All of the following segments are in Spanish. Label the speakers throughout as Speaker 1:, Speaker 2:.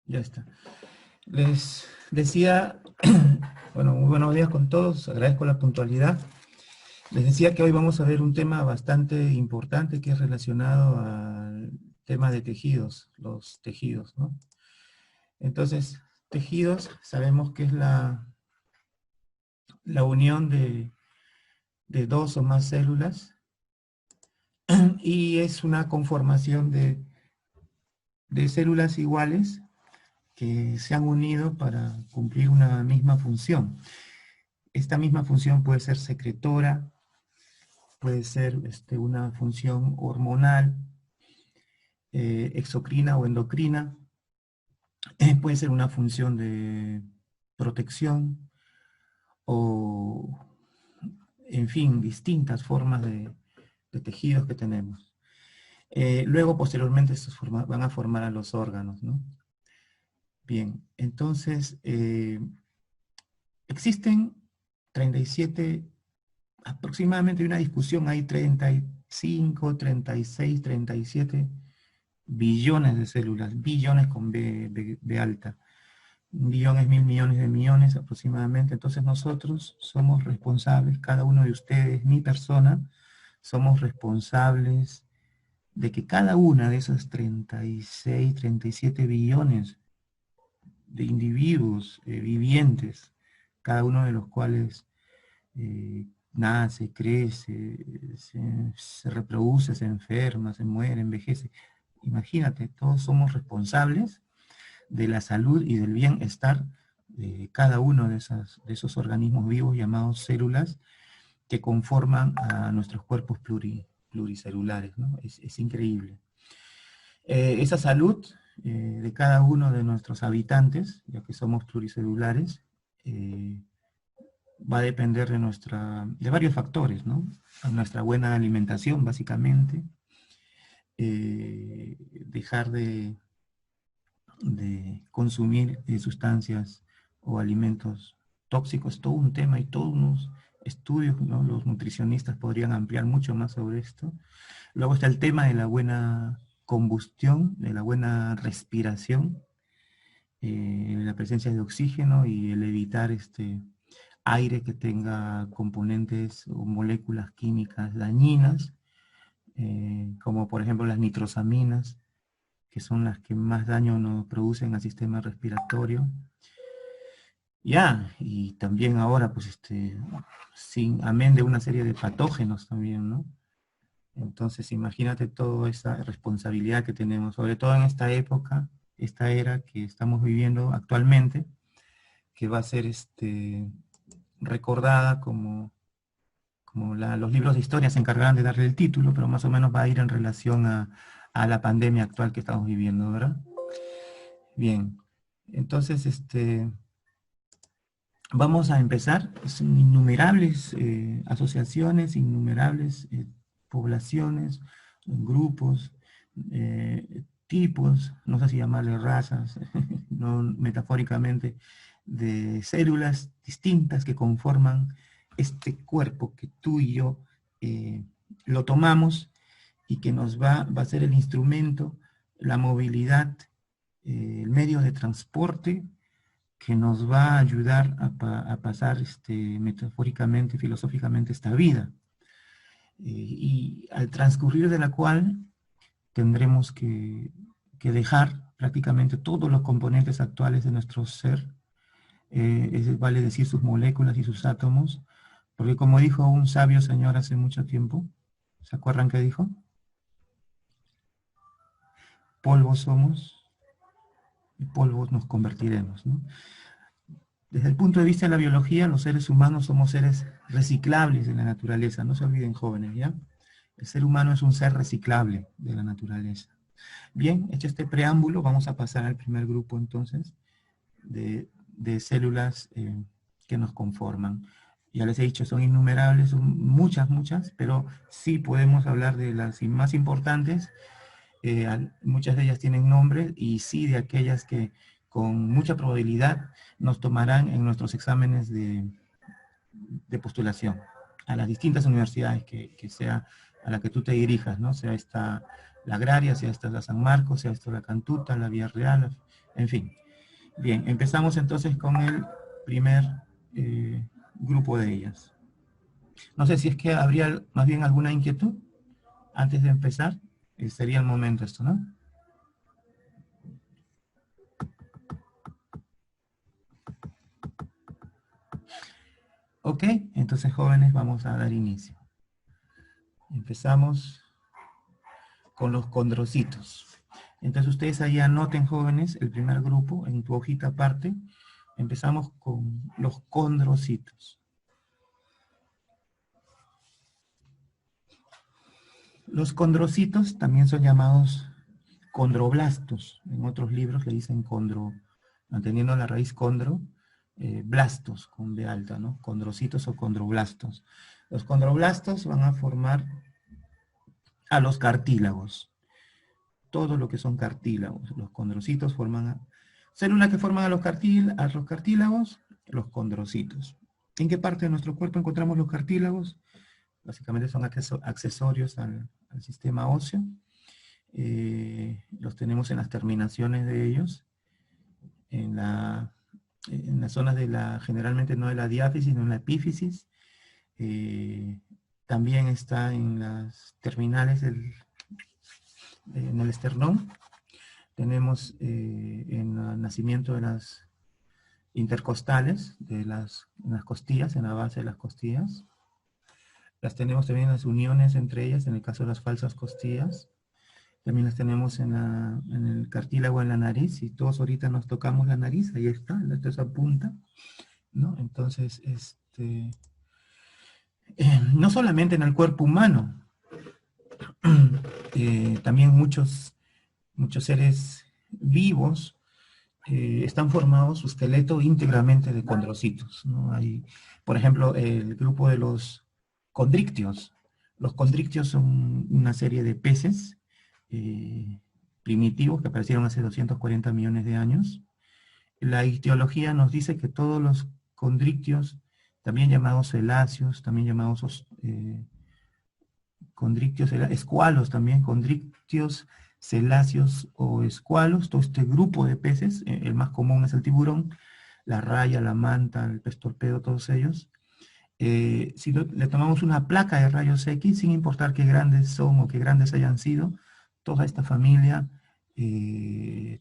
Speaker 1: Ya está. Les decía, bueno, muy buenos días con todos, agradezco la puntualidad. Les decía que hoy vamos a ver un tema bastante importante que es relacionado al tema de tejidos, los tejidos, ¿no? Entonces, tejidos, sabemos que es la unión de dos o más células y es una conformación de células iguales que se han unido para cumplir una misma función. Esta misma función puede ser secretora, puede ser una función hormonal, exocrina o endocrina, puede ser una función de protección o, en fin, distintas formas de tejidos que tenemos. Luego, posteriormente, estos van a formar a los órganos, ¿no? Bien, entonces, existen 37, aproximadamente una discusión, hay 35, 36, 37 billones de células, billones con B alta. Un billón es 1.000 millones de millones aproximadamente. Entonces nosotros somos responsables, cada uno de ustedes, mi persona, somos responsables de que cada una de esas 36, 37 billones de individuos vivientes, cada uno de los cuales nace, crece, se reproduce, se enferma, se muere, envejece. Imagínate, todos somos responsables de la salud y del bienestar de cada uno de esos organismos vivos llamados células que conforman a nuestros cuerpos pluricelulares, ¿no? Es increíble. Esa salud de cada uno de nuestros habitantes, ya que somos pluricelulares, va a depender de varios factores, ¿no? Nuestra buena alimentación, básicamente, dejar de consumir sustancias o alimentos tóxicos, todo un tema y todos unos estudios, ¿no? Los nutricionistas podrían ampliar mucho más sobre esto. Luego está el tema de la buena combustión, de la buena respiración, la presencia de oxígeno y el evitar aire que tenga componentes o moléculas químicas dañinas, como por ejemplo las nitrosaminas, que son las que más daño nos producen al sistema respiratorio. Ya, y también ahora, pues, sin, amén de una serie de patógenos también, ¿no? Entonces, imagínate toda esa responsabilidad que tenemos, sobre todo en esta época, esta era que estamos viviendo actualmente, que va a ser recordada como los libros de historia se encargarán de darle el título, pero más o menos va a ir en relación a la pandemia actual que estamos viviendo, ¿verdad? Bien, entonces vamos a empezar. Son innumerables asociaciones, innumerables poblaciones, grupos, tipos, no sé si llamarle razas, no metafóricamente, de células distintas que conforman este cuerpo que tú y yo lo tomamos y que va a ser el instrumento, la movilidad, el medio de transporte que nos va a ayudar a pasar metafóricamente, filosóficamente esta vida. Y al transcurrir de la cual tendremos que dejar prácticamente todos los componentes actuales de nuestro ser, vale decir sus moléculas y sus átomos, porque como dijo un sabio señor hace mucho tiempo, ¿se acuerdan qué dijo? Polvo somos y polvo nos convertiremos, ¿no? Desde el punto de vista de la biología, los seres humanos somos seres reciclables de la naturaleza, no se olviden jóvenes, ¿ya? El ser humano es un ser reciclable de la naturaleza. Bien, hecho este preámbulo, vamos a pasar al primer grupo entonces de células que nos conforman. Ya les he dicho, son innumerables, son muchas, muchas, pero sí podemos hablar de las más importantes. Muchas de ellas tienen nombre y sí de aquellas que con mucha probabilidad nos tomarán en nuestros exámenes de postulación a las distintas universidades que sea a la que tú te dirijas, ¿no? Sea esta la Agraria, sea esta la San Marcos, sea esto la Cantuta, la Vía Real, en fin. Bien, empezamos entonces con el primer grupo de ellas. No sé si es que habría más bien alguna inquietud antes de empezar. Sería el momento esto, ¿no? Ok, entonces jóvenes vamos a dar inicio. Empezamos con los condrocitos. Entonces ustedes ahí anoten, jóvenes, el primer grupo en tu hojita aparte. Empezamos con los condrocitos. Los condrocitos también son llamados condroblastos. En otros libros le dicen condro, manteniendo la raíz condro, blastos con B alta, ¿no? Condrocitos o condroblastos. Los condroblastos van a formar a los cartílagos. Todo lo que son cartílagos. Los condrocitos forman células que forman a los cartílagos, los condrocitos. ¿En qué parte de nuestro cuerpo encontramos los cartílagos? Básicamente son accesorios al sistema óseo. Los tenemos en las terminaciones de ellos, en las zonas de generalmente no de la diáfisis, sino en la epífisis. También está en las terminales en el esternón. Tenemos en el nacimiento de las intercostales, en las costillas, en la base de las costillas. Las tenemos también en las uniones entre ellas, en el caso de las falsas costillas. También las tenemos en el cartílago en la nariz, y todos ahorita nos tocamos la nariz, ahí está, esa punta, ¿no? Entonces, no solamente en el cuerpo humano, también muchos seres vivos están formados su esqueleto íntegramente de condrocitos, ¿no? Hay, por ejemplo, el grupo de los condrictios. Los condrictios son una serie de peces primitivos que aparecieron hace 240 millones de años. La ictiología nos dice que todos los condrictios, también llamados celáceos, también llamados condrictios, escualos también, condrictios, celáceos o escualos, todo este grupo de peces, el más común es el tiburón, la raya, la manta, el pez torpedo, todos ellos. Si le tomamos una placa de rayos X, sin importar qué grandes son o qué grandes hayan sido, toda esta familia,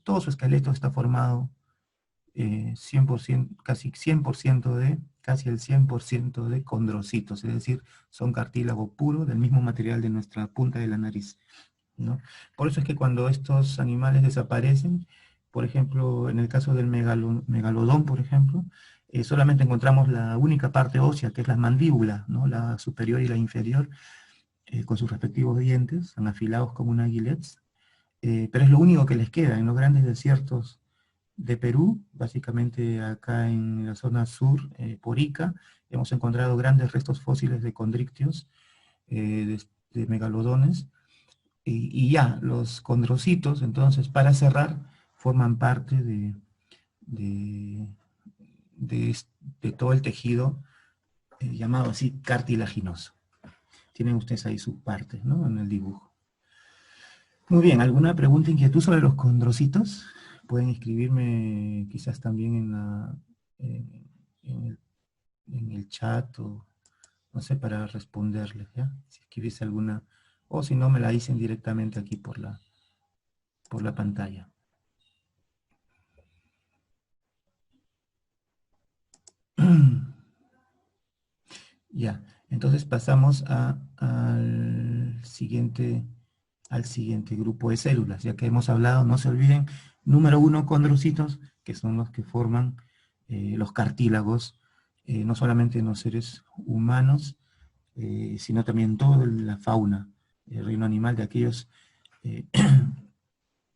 Speaker 1: todo su esqueleto está formado 100%, casi el 100% de condrocitos, es decir, son cartílago puro del mismo material de nuestra punta de la nariz, ¿no? Por eso es que cuando estos animales desaparecen, por ejemplo, en el caso del megalodón, por ejemplo, solamente encontramos la única parte ósea, que es la mandíbula, ¿no? La superior y la inferior, con sus respectivos dientes, están afilados como un aguilets, pero es lo único que les queda en los grandes desiertos de Perú, básicamente acá en la zona sur, por Ica, hemos encontrado grandes restos fósiles de condrictios, de megalodones, y ya, los condrocitos, entonces, para cerrar, forman parte de todo el tejido llamado así cartilaginoso. Tienen ustedes ahí sus partes, ¿no? En el dibujo. Muy bien, ¿alguna pregunta, inquietud sobre los condrocitos? Pueden escribirme quizás también en el chat o no sé, para responderles, ¿ya? Si escribís alguna, o si no, me la dicen directamente aquí por la pantalla. Ya, entonces pasamos al siguiente grupo de células, ya que hemos hablado, no se olviden, número 1, condrocitos, que son los que forman los cartílagos, no solamente en los seres humanos, sino también toda la fauna, el reino animal de aquellos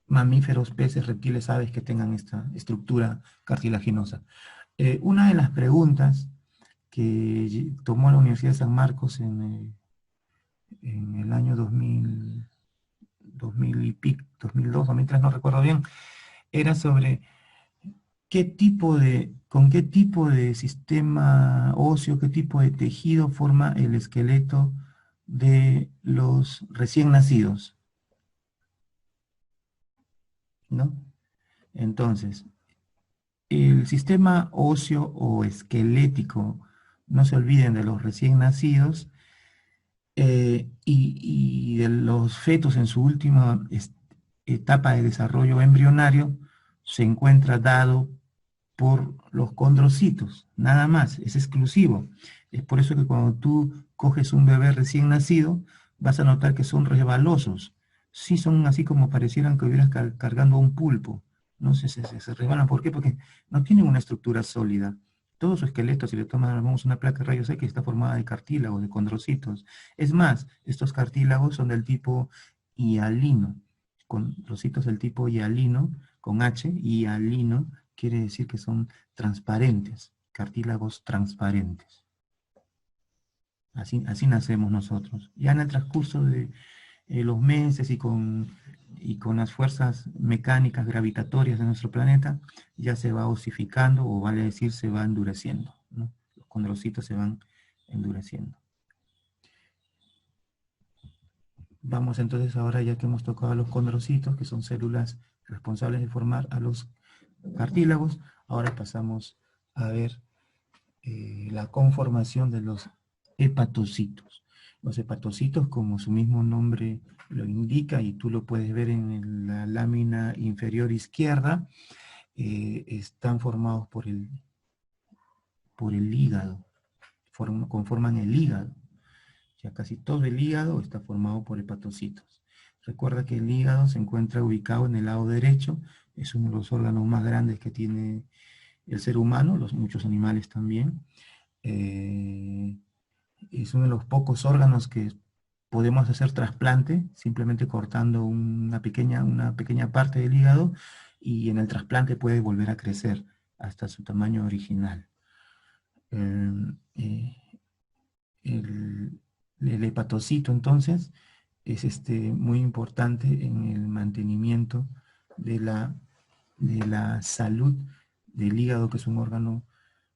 Speaker 1: mamíferos, peces, reptiles, aves que tengan esta estructura cartilaginosa. Una de las preguntas que tomó la Universidad de San Marcos en el año 2000 y pico, 2002, 2003, no recuerdo bien, era sobre con qué tipo de sistema óseo, qué tipo de tejido forma el esqueleto de los recién nacidos. ¿no? Entonces, el sistema óseo o esquelético, no se olviden de los recién nacidos, y de los fetos en su última etapa de desarrollo embrionario, se encuentra dado por los condrocitos, nada más, es exclusivo. Es por eso que cuando tú coges un bebé recién nacido, vas a notar que son resbalosos. Sí, son así como parecieran que hubieras cargando un pulpo. No se resbalan. ¿Por qué? Porque no tienen una estructura sólida. Todo su esqueleto, si le tomamos una placa de rayos X, está formada de cartílagos, de condrocitos. Es más, estos cartílagos son del tipo hialino, condrocitos del tipo hialino, con H, hialino, quiere decir que son transparentes, cartílagos transparentes. Así nacemos nosotros. Ya en el transcurso de los meses y con las fuerzas mecánicas gravitatorias de nuestro planeta, ya se va osificando, o vale decir, se va endureciendo, ¿no? Los condrocitos se van endureciendo. Vamos entonces ahora, ya que hemos tocado a los condrocitos, que son células responsables de formar a los cartílagos, ahora pasamos a ver la conformación de los hepatocitos. Los hepatocitos, como su mismo nombre lo indica, y tú lo puedes ver en la lámina inferior izquierda, están formados por el hígado, conforman el hígado. Ya casi todo el hígado está formado por hepatocitos. Recuerda que el hígado se encuentra ubicado en el lado derecho, es uno de los órganos más grandes que tiene el ser humano, muchos animales también. Eh, es uno de los pocos órganos que podemos hacer trasplante, simplemente cortando una pequeña parte del hígado, y en el trasplante puede volver a crecer hasta su tamaño original. Eh, eh, el, el hepatocito, entonces, es muy importante en el mantenimiento de la salud del hígado, que es un órgano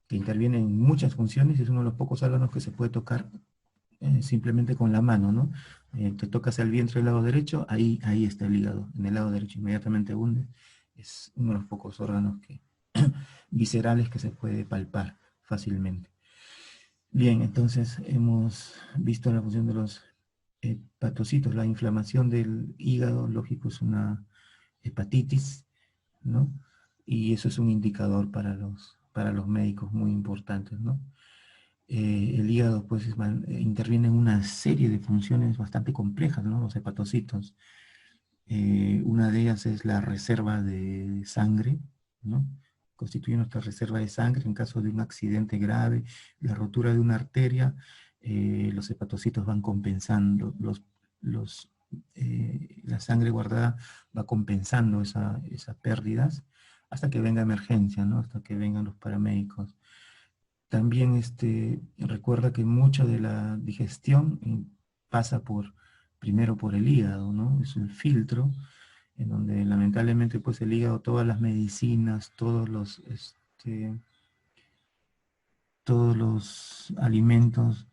Speaker 1: que interviene en muchas funciones, es uno de los pocos órganos que se puede tocar simplemente con la mano, ¿no? Te tocas el vientre del lado derecho, ahí está el hígado, en el lado derecho, inmediatamente hunde. Es uno de los pocos órganos viscerales que se puede palpar fácilmente. Bien, entonces hemos visto la función de los hepatocitos. La inflamación del hígado, lógico, es una hepatitis, ¿no? Y eso es un indicador para los médicos muy importantes, ¿no? El hígado pues interviene en una serie de funciones bastante complejas, ¿no? Los hepatocitos. Una de ellas es la reserva de sangre, ¿no? Constituye nuestra reserva de sangre en caso de un accidente grave, la rotura de una arteria. Los hepatocitos van compensando, la sangre guardada va compensando esas pérdidas hasta que venga emergencia, ¿no? Hasta que vengan los paramédicos. También recuerda que mucha de la digestión pasa primero por el hígado, ¿no? Es el filtro en donde lamentablemente pues el hígado, todas las medicinas, todos los alimentos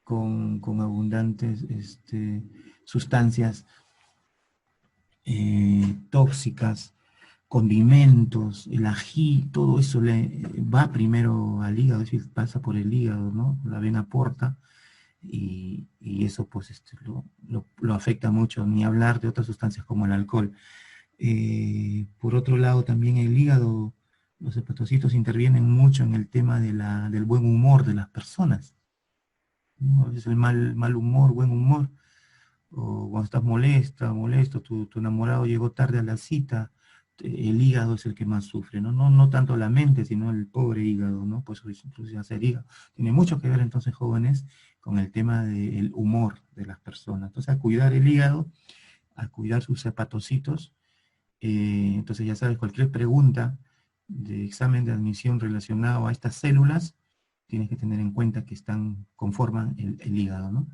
Speaker 1: con abundantes sustancias tóxicas, condimentos, el ají, todo eso va primero al hígado, es decir, pasa por el hígado, ¿no? La vena porta, y eso pues lo afecta mucho, ni hablar de otras sustancias como el alcohol. Por otro lado, también el hígado, los hepatocitos intervienen mucho en el tema del buen humor de las personas, ¿no? A veces el mal humor, buen humor, o cuando estás molesto, tu enamorado llegó tarde a la cita, el hígado es el que más sufre, ¿no? No tanto la mente, sino el pobre hígado, ¿no? Pues incluso hacer hígado. Tiene mucho que ver entonces, jóvenes, con el tema del humor de las personas. Entonces, a cuidar el hígado, a cuidar sus hepatocitos. Entonces, ya sabes, cualquier pregunta de examen de admisión relacionado a estas células, tienes que tener en cuenta que conforman el hígado, ¿no?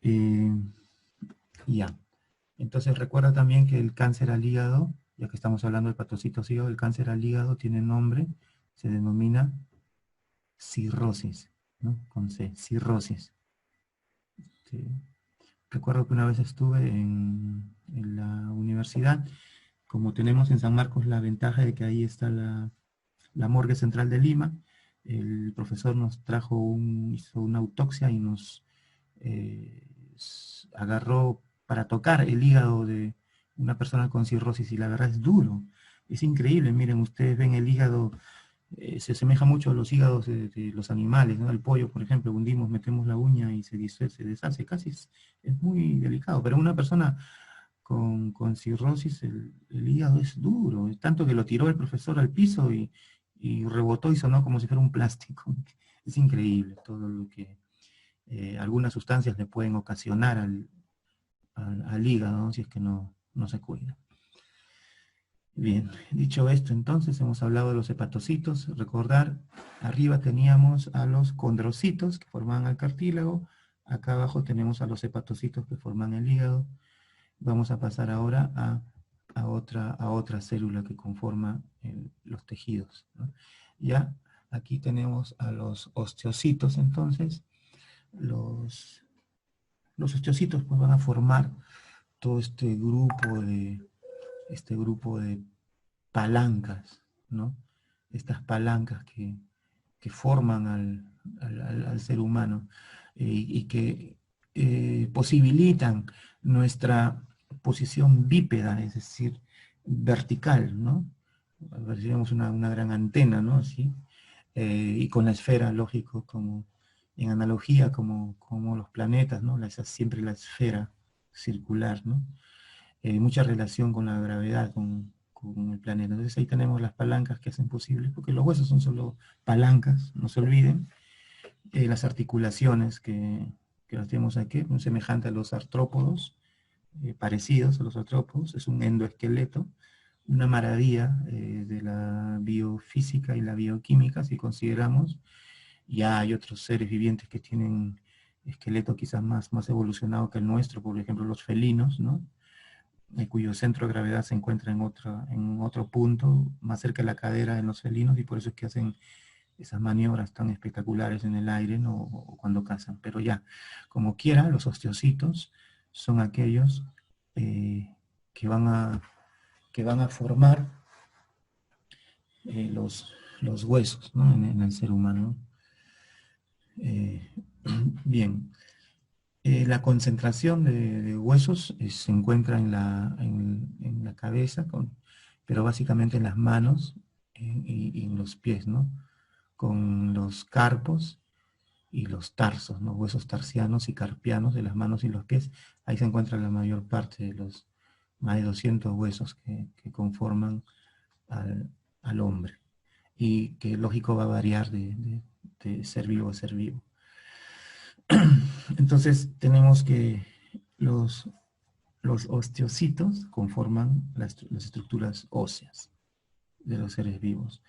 Speaker 1: Eh, ya. Entonces recuerda también que el cáncer al hígado, ya que estamos hablando de hepatocitos hígado, el cáncer al hígado tiene nombre, se denomina cirrosis, ¿no? Con C, cirrosis. Sí. recuerdo que una vez estuve en la universidad, como tenemos en San Marcos la ventaja de que ahí está la morgue central de Lima, el profesor nos trajo hizo una autopsia y nos eh, agarró para tocar el hígado de una persona con cirrosis y la verdad es duro, es increíble. Miren, ustedes ven el hígado, se asemeja mucho a los hígados de los animales, ¿no? El pollo, por ejemplo, hundimos, metemos la uña y se deshace, casi es muy delicado, pero una persona con cirrosis, el hígado es duro, es tanto que lo tiró el profesor al piso y rebotó y sonó como si fuera un plástico. Es increíble todo lo que algunas sustancias le pueden ocasionar al hígado, ¿no? Si es que no se cuida. Bien, dicho esto, entonces hemos hablado de los hepatocitos. Recordar, arriba teníamos a los condrocitos que forman el cartílago, acá abajo tenemos a los hepatocitos que forman el hígado. Vamos a pasar ahora a otra célula que conforma los tejidos, ¿no? Ya aquí tenemos a los osteocitos, entonces los osteocitos pues van a formar todo este grupo de palancas, ¿no? Estas palancas que forman al ser humano y que posibilitan nuestra posición bípeda, es decir, vertical, ¿no? Tenemos una gran antena, ¿no? Así, y con la esfera, lógico, como en analogía, como los planetas, ¿no? Siempre la esfera circular, ¿no? Mucha relación con la gravedad, con el planeta. Entonces ahí tenemos las palancas que hacen posible, porque los huesos son solo palancas, no se olviden. Las articulaciones que las tenemos aquí, son semejantes a los artrópodos, parecidos a los artrópodos, es un endoesqueleto, una maravilla de la biofísica y la bioquímica, si consideramos. Ya hay otros seres vivientes que tienen esqueleto quizás más evolucionado que el nuestro, por ejemplo los felinos, ¿no? Cuyo centro de gravedad se encuentra en otro punto, más cerca de la cadera en los felinos, y por eso es que hacen esas maniobras tan espectaculares en el aire, ¿no? O cuando cazan. Pero ya, como quiera, los osteocitos son aquellos eh, que, van a, que van a formar los huesos, ¿no? En el ser humano. Eh, bien, la concentración de huesos se encuentra en la cabeza, pero básicamente en las manos y en los pies, ¿no? Con los carpos y los tarsos, ¿no? Huesos tarsianos y carpianos de las manos y los pies. Ahí se encuentra la mayor parte de los más de 200 huesos que conforman al hombre. Y que lógico va a variar de ser vivo a ser vivo. Entonces tenemos que los osteocitos conforman las estructuras óseas de los seres vivos.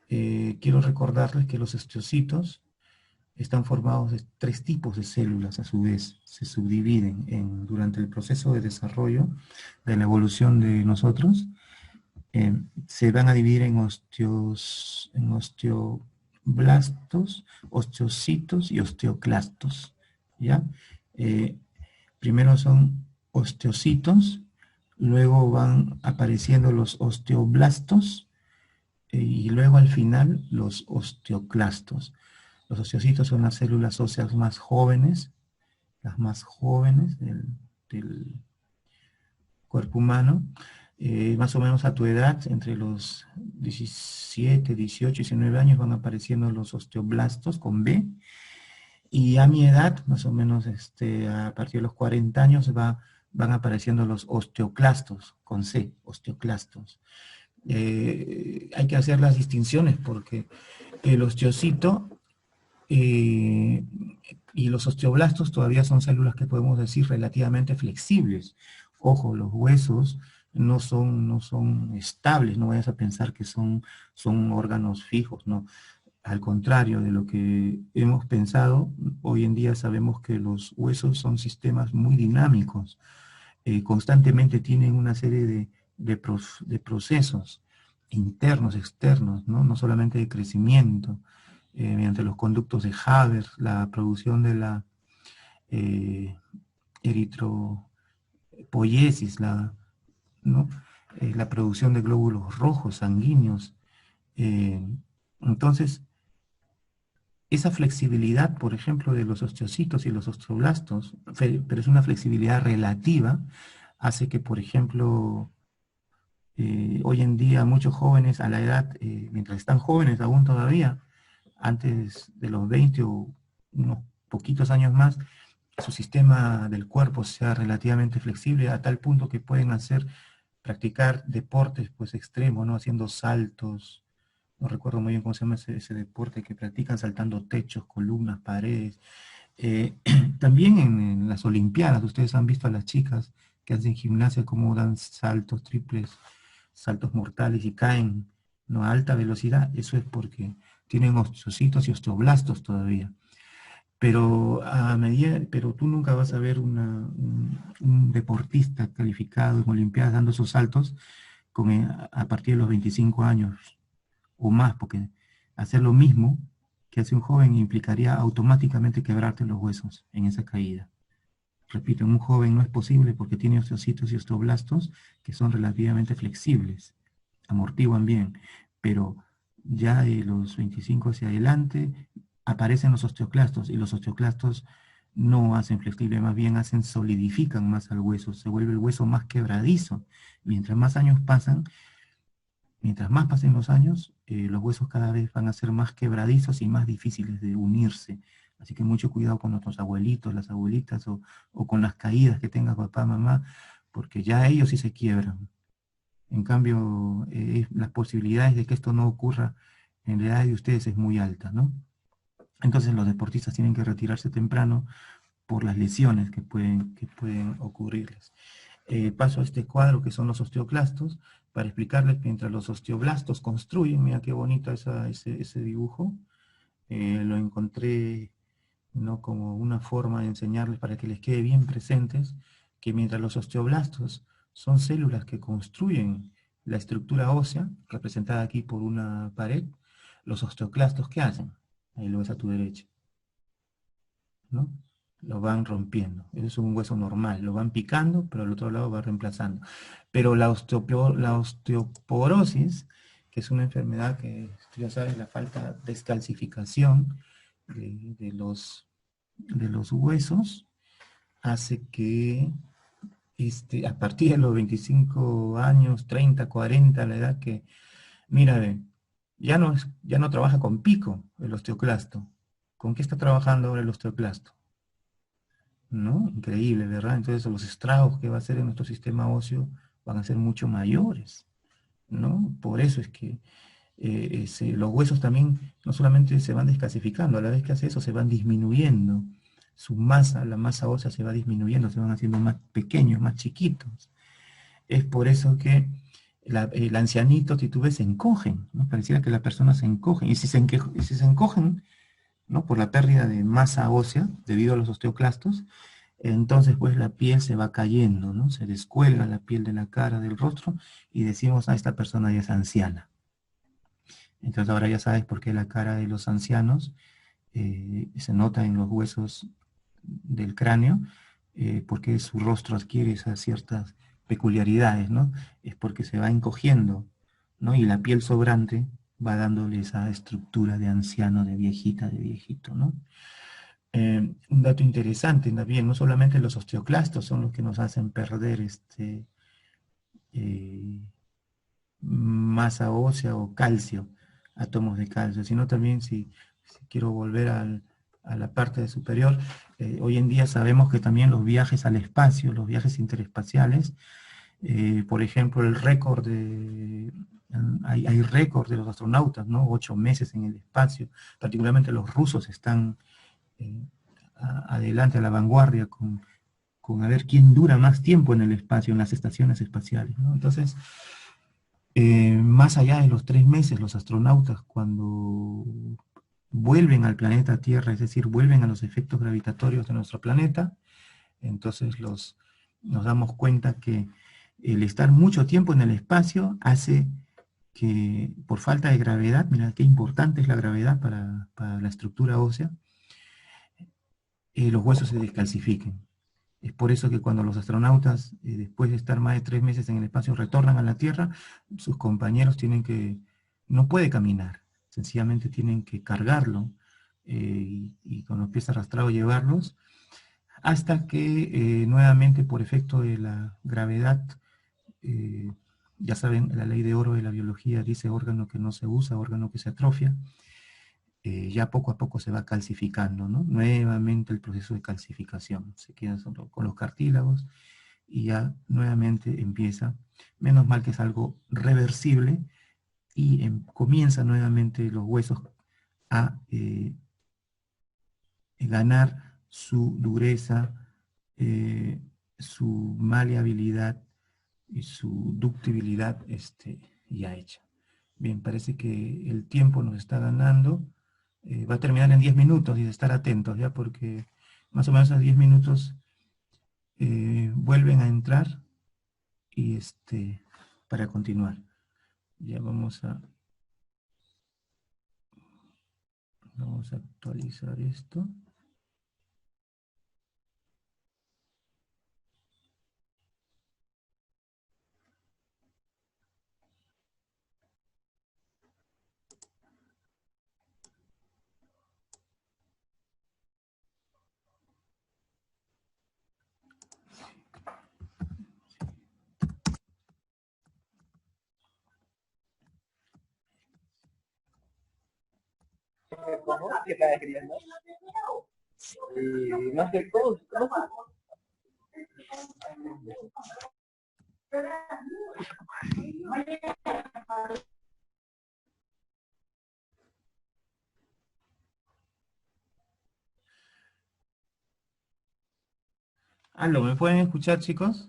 Speaker 1: Quiero recordarles que los osteocitos están formados de 3 tipos de células, a su vez se subdividen durante el proceso de desarrollo de la evolución de nosotros. Se van a dividir en osteoblastos, osteocitos y osteoclastos, ¿ya? Primero son osteocitos, luego van apareciendo los osteoblastos y luego al final los osteoclastos. Los osteocitos son las células óseas más jóvenes, las más jóvenes del cuerpo humano. Más o menos a tu edad, entre los 17, 18, 19 años van apareciendo los osteoblastos con B, y a mi edad, más o menos a partir de los 40 años, van apareciendo los osteoclastos con C, osteoclastos. Hay que hacer las distinciones porque el osteocito y los osteoblastos todavía son células que podemos decir relativamente flexibles. Ojo, los huesos no son estables, no vayas a pensar que son órganos fijos, no. Al contrario de lo que hemos pensado, hoy en día sabemos que los huesos son sistemas muy dinámicos, constantemente tienen una serie de procesos internos, externos, ¿no? No solamente de crecimiento, mediante los conductos de Haber, la producción de la eritropoiesis, ¿no? La producción de glóbulos rojos sanguíneos. Eh, entonces, esa flexibilidad, por ejemplo, de los osteocitos y los osteoblastos, pero es una flexibilidad relativa, hace que, por ejemplo, hoy en día muchos jóvenes a la edad, mientras están jóvenes aún todavía, antes de los 20 o unos poquitos años más, su sistema del cuerpo sea relativamente flexible a tal punto que pueden practicar deportes pues extremos, ¿no? Haciendo saltos, no recuerdo muy bien cómo se llama ese deporte que practican saltando techos, columnas, paredes. Eh, También en las Olimpiadas, ustedes han visto a las chicas que hacen gimnasia cómo dan saltos triples, saltos mortales y caen, ¿no? A alta velocidad. Eso es porque tienen osteocitos y osteoblastos todavía. Pero tú nunca vas a ver un deportista calificado en Olimpiadas dando esos saltos a partir de los 25 años o más, porque hacer lo mismo que hace un joven implicaría automáticamente quebrarte los huesos en esa caída. Repito, en un joven no es posible porque tiene osteocitos y osteoblastos que son relativamente flexibles, amortiguan bien, pero ya de los 25 hacia adelante aparecen los osteoclastos y los osteoclastos no hacen flexible, más bien solidifican más al hueso, se vuelve el hueso más quebradizo. Mientras más años pasan, mientras más pasen los años, los huesos cada vez van a ser más quebradizos y más difíciles de unirse. Así que mucho cuidado con nuestros abuelitos, las abuelitas o con las caídas que tenga papá, mamá, porque ya ellos sí se quiebran. En cambio, las posibilidades de que esto no ocurra en la edad de ustedes es muy alta, ¿no? Entonces los deportistas tienen que retirarse temprano por las lesiones que pueden ocurrirles. Paso a este cuadro que son los osteoclastos, para explicarles que mientras los osteoblastos construyen, mira qué bonito ese dibujo, lo encontré, ¿no? Como una forma de enseñarles para que les quede bien presentes, que mientras los osteoblastos son células que construyen la estructura ósea, representada aquí por una pared, los osteoclastos, ¿qué hacen? Ahí lo ves a tu derecha, ¿no? Lo van rompiendo. Eso es un hueso normal. Lo van picando, pero al otro lado va reemplazando. Pero la osteoporosis, que es una enfermedad que, tú ya sabes, la falta de descalcificación de los huesos, hace que a partir de los 25 años, 30, 40, la edad que, mira, ya no trabaja con pico el osteoclasto. ¿Con qué está trabajando ahora el osteoclasto? ¿No? Increíble, ¿verdad? Entonces los estragos que va a hacer en nuestro sistema óseo van a ser mucho mayores, ¿no? Por eso es que los huesos también no solamente se van descalcificando, a la vez que hace eso se van disminuyendo, su masa, la masa ósea se va disminuyendo, se van haciendo más pequeños, más chiquitos. Es por eso que el ancianito, si tú ves, se encogen, ¿no? Pareciera que las personas se encogen, y si se encogen, ¿no? Por la pérdida de masa ósea debido a los osteoclastos, entonces pues la piel se va cayendo, ¿no? Se descuelga la piel de la cara, del rostro, y decimos, esta persona ya es anciana. Entonces ahora ya sabes por qué la cara de los ancianos se nota en los huesos del cráneo, porque su rostro adquiere esas ciertas peculiaridades, ¿no? Es porque se va encogiendo, ¿no? Y la piel sobrante va dándole esa estructura de anciano, de viejita, de viejito, ¿no? Un dato interesante también, no solamente los osteoclastos son los que nos hacen perder eh, masa ósea o calcio, átomos de calcio, sino también si quiero volver a la parte superior, hoy en día sabemos que también los viajes al espacio, los viajes interespaciales, por ejemplo, hay récord de los astronautas, ¿no? 8 meses en el espacio, particularmente los rusos están eh, adelante, a la vanguardia, con a ver quién dura más tiempo en el espacio, en las estaciones espaciales, ¿no? Entonces, más allá de los 3 meses, los astronautas cuando vuelven al planeta Tierra, es decir, vuelven a los efectos gravitatorios de nuestro planeta, entonces nos damos cuenta que el estar mucho tiempo en el espacio hace que, por falta de gravedad, mira qué importante es la gravedad para la estructura ósea, los huesos se descalcifiquen. Es por eso que cuando los astronautas, después de estar más de 3 meses en el espacio, retornan a la Tierra, sus compañeros no puede caminar, sencillamente tienen que cargarlo y con los pies arrastrados llevarlos, hasta que nuevamente por efecto de la gravedad, eh, ya saben, la ley de oro de la biología dice órgano que no se usa, órgano que se atrofia, ya poco a poco se va calcificando, ¿no? Nuevamente el proceso de calcificación, se queda solo con los cartílagos y ya nuevamente empieza, menos mal que es algo reversible, y comienzan nuevamente los huesos a ganar su dureza, eh, su maleabilidad y su ductibilidad ya hecha. Bien, parece que el tiempo nos está ganando. Va a terminar en 10 minutos y de estar atentos, ¿ya? Porque más o menos a 10 minutos vuelven a entrar y para continuar. Ya vamos a actualizar esto.
Speaker 2: ¿Cómo? ¿Qué estás escribiendo? Y más que todo,
Speaker 1: Aló, ¿me pueden escuchar, chicos?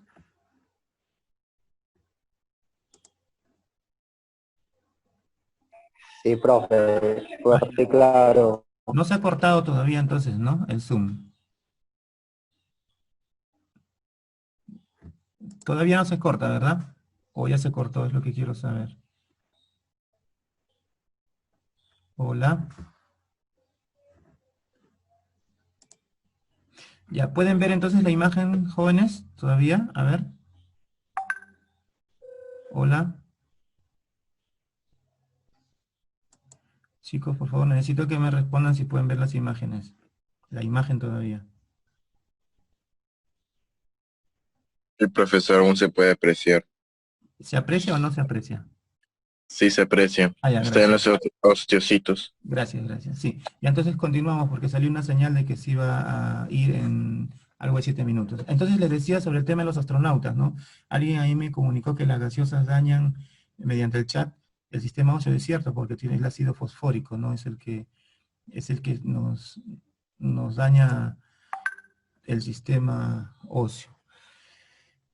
Speaker 2: sí, profe,
Speaker 1: Ah,
Speaker 2: fuerte, claro.
Speaker 1: no se ha cortado todavía entonces, ¿no? El Zoom. Todavía no se corta, ¿verdad? O ya se cortó, es lo que quiero saber. Hola. Ya, ¿pueden ver entonces la imagen, jóvenes? ¿Todavía? A ver. Hola. Chicos, por favor, necesito que me respondan si pueden ver las imágenes. La imagen todavía.
Speaker 3: El profesor aún se puede apreciar.
Speaker 1: ¿Se aprecia o no se aprecia?
Speaker 3: Sí se aprecia.
Speaker 1: Ah, ya,
Speaker 3: Está en
Speaker 1: gracias.
Speaker 3: los osteocitos.
Speaker 1: Gracias, gracias. Sí, y entonces continuamos porque salió una señal de que se iba a ir en algo de 7 minutos. Entonces les decía sobre el tema de los astronautas, ¿no? Alguien ahí me comunicó que las gaseosas dañan mediante el chat el sistema óseo, es cierto, porque tiene el ácido fosfórico, ¿no? Es el que nos daña el sistema óseo.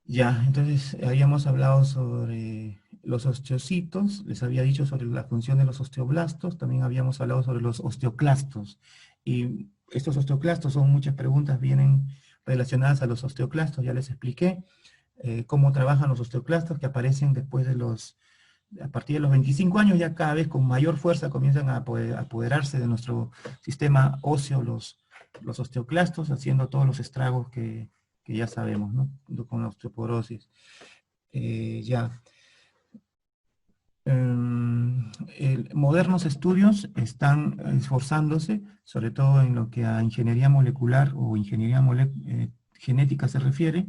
Speaker 1: Ya, entonces habíamos hablado sobre los osteocitos, les había dicho sobre la función de los osteoblastos, también habíamos hablado sobre los osteoclastos. Y estos osteoclastos son muchas preguntas, vienen relacionadas a los osteoclastos, ya les expliqué cómo trabajan los osteoclastos que aparecen después a partir de los 25 años, ya cada vez con mayor fuerza comienzan a apoderarse de nuestro sistema óseo los osteoclastos, haciendo todos los estragos que ya sabemos, ¿no? Con la osteoporosis. Ya. Modernos estudios están esforzándose, sobre todo en lo que a ingeniería molecular o ingeniería genética se refiere.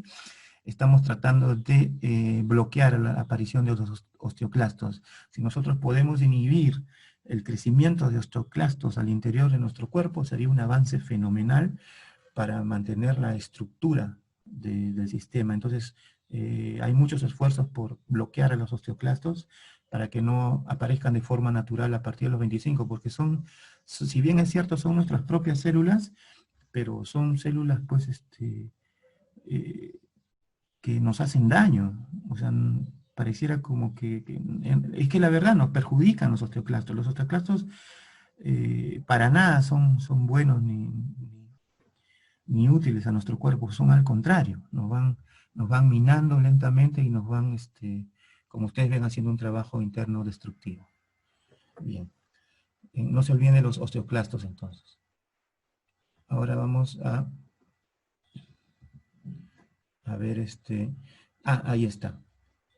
Speaker 1: Estamos tratando de bloquear la aparición de los osteoclastos. Si nosotros podemos inhibir el crecimiento de osteoclastos al interior de nuestro cuerpo, sería un avance fenomenal para mantener la estructura del sistema. Entonces, hay muchos esfuerzos por bloquear a los osteoclastos para que no aparezcan de forma natural a partir de los 25, porque si bien es cierto, son nuestras propias células, pero son células, pues, eh, que nos hacen daño. O sea, pareciera como es que la verdad nos perjudican los osteoclastos. Los osteoclastos para nada son buenos ni útiles a nuestro cuerpo, son al contrario, nos van minando lentamente y nos van, como ustedes ven, haciendo un trabajo interno destructivo. Bien, no se olviden de los osteoclastos entonces. Ahora vamos a A ver, ahí está,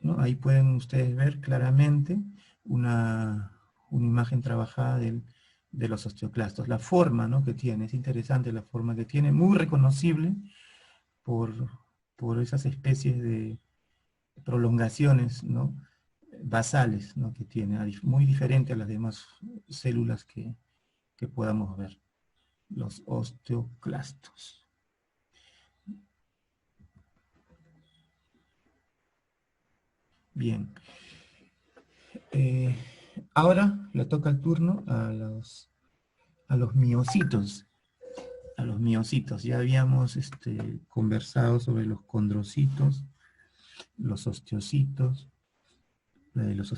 Speaker 1: ¿no? Ahí pueden ustedes ver claramente una imagen trabajada de los osteoclastos. La forma, ¿no?, que tiene, es interesante la forma que tiene, muy reconocible por, por esas especies de prolongaciones, ¿no?, basales, ¿no?, que tiene, muy diferente a las demás células que podamos ver, los osteoclastos. Bien. Ahora le toca el turno a los miocitos. A los miocitos. Ya habíamos conversado sobre los condrocitos, los osteocitos, los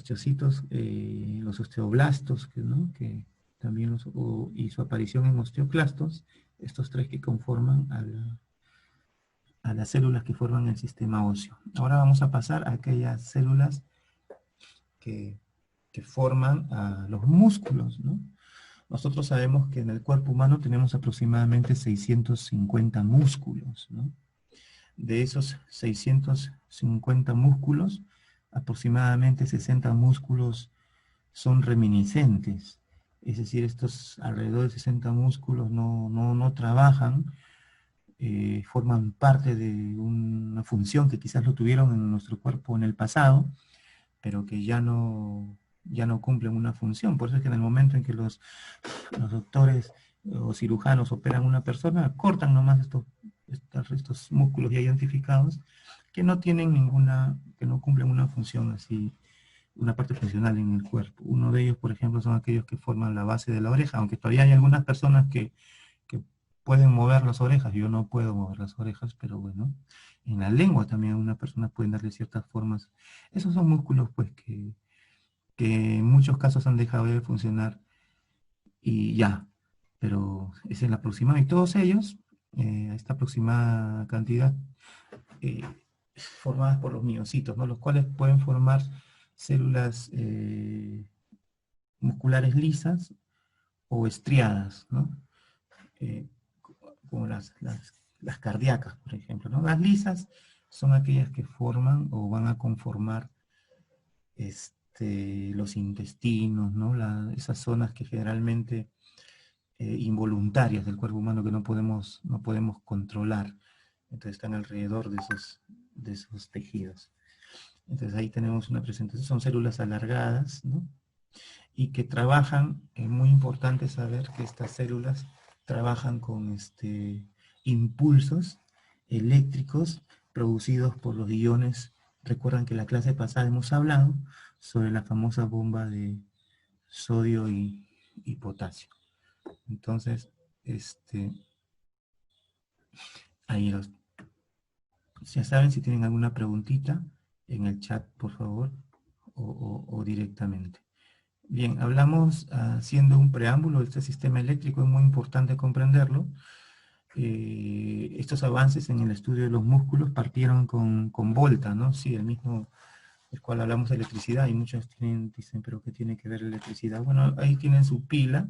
Speaker 1: osteoblastos, ¿no?, que también y su aparición en osteoclastos, estos tres que conforman a las células que forman el sistema óseo. Ahora vamos a pasar a aquellas células que forman a los músculos, ¿no? Nosotros sabemos que en el cuerpo humano tenemos aproximadamente 650 músculos, ¿no? De esos 650 músculos, aproximadamente 60 músculos son reminiscentes. Es decir, estos alrededor de 60 músculos no trabajan, forman parte de una función que quizás lo tuvieron en nuestro cuerpo en el pasado, pero que ya no cumplen una función. Por eso es que en el momento en que los doctores o cirujanos operan a una persona, cortan nomás estos músculos ya identificados que no tienen que no cumplen una función así, una parte funcional en el cuerpo. Uno de ellos, por ejemplo, son aquellos que forman la base de la oreja, aunque todavía hay algunas personas que pueden mover las orejas. Yo no puedo mover las orejas, pero bueno, en la lengua también algunas personas pueden darle ciertas formas. Esos son músculos, pues, que en muchos casos han dejado de funcionar y ya, pero es el aproximado. Y todos ellos, esta aproximada cantidad, formadas por los miocitos, ¿no?, los cuales pueden formar células musculares lisas o estriadas, ¿no? Como las cardíacas, por ejemplo, ¿no? Las lisas son aquellas que forman o van a conformar los intestinos, ¿no? Esas zonas que generalmente involuntarias del cuerpo humano que no podemos controlar. Entonces están alrededor de esos tejidos. Entonces ahí tenemos una presentación, son células alargadas, ¿no?, y que trabajan, es muy importante saber que estas células trabajan con impulsos eléctricos producidos por los iones. Recuerdan que la clase pasada hemos hablado sobre la famosa bomba de sodio y potasio. Entonces, ahí ya saben, si tienen alguna preguntita en el chat, por favor, o directamente. Bien, hablamos haciendo un preámbulo de este sistema eléctrico, es muy importante comprenderlo. Estos avances en el estudio de los músculos partieron con Volta, ¿no? Sí, el mismo, el cual hablamos de electricidad, y muchos dicen, pero ¿qué tiene que ver la electricidad? Bueno, ahí tienen su pila,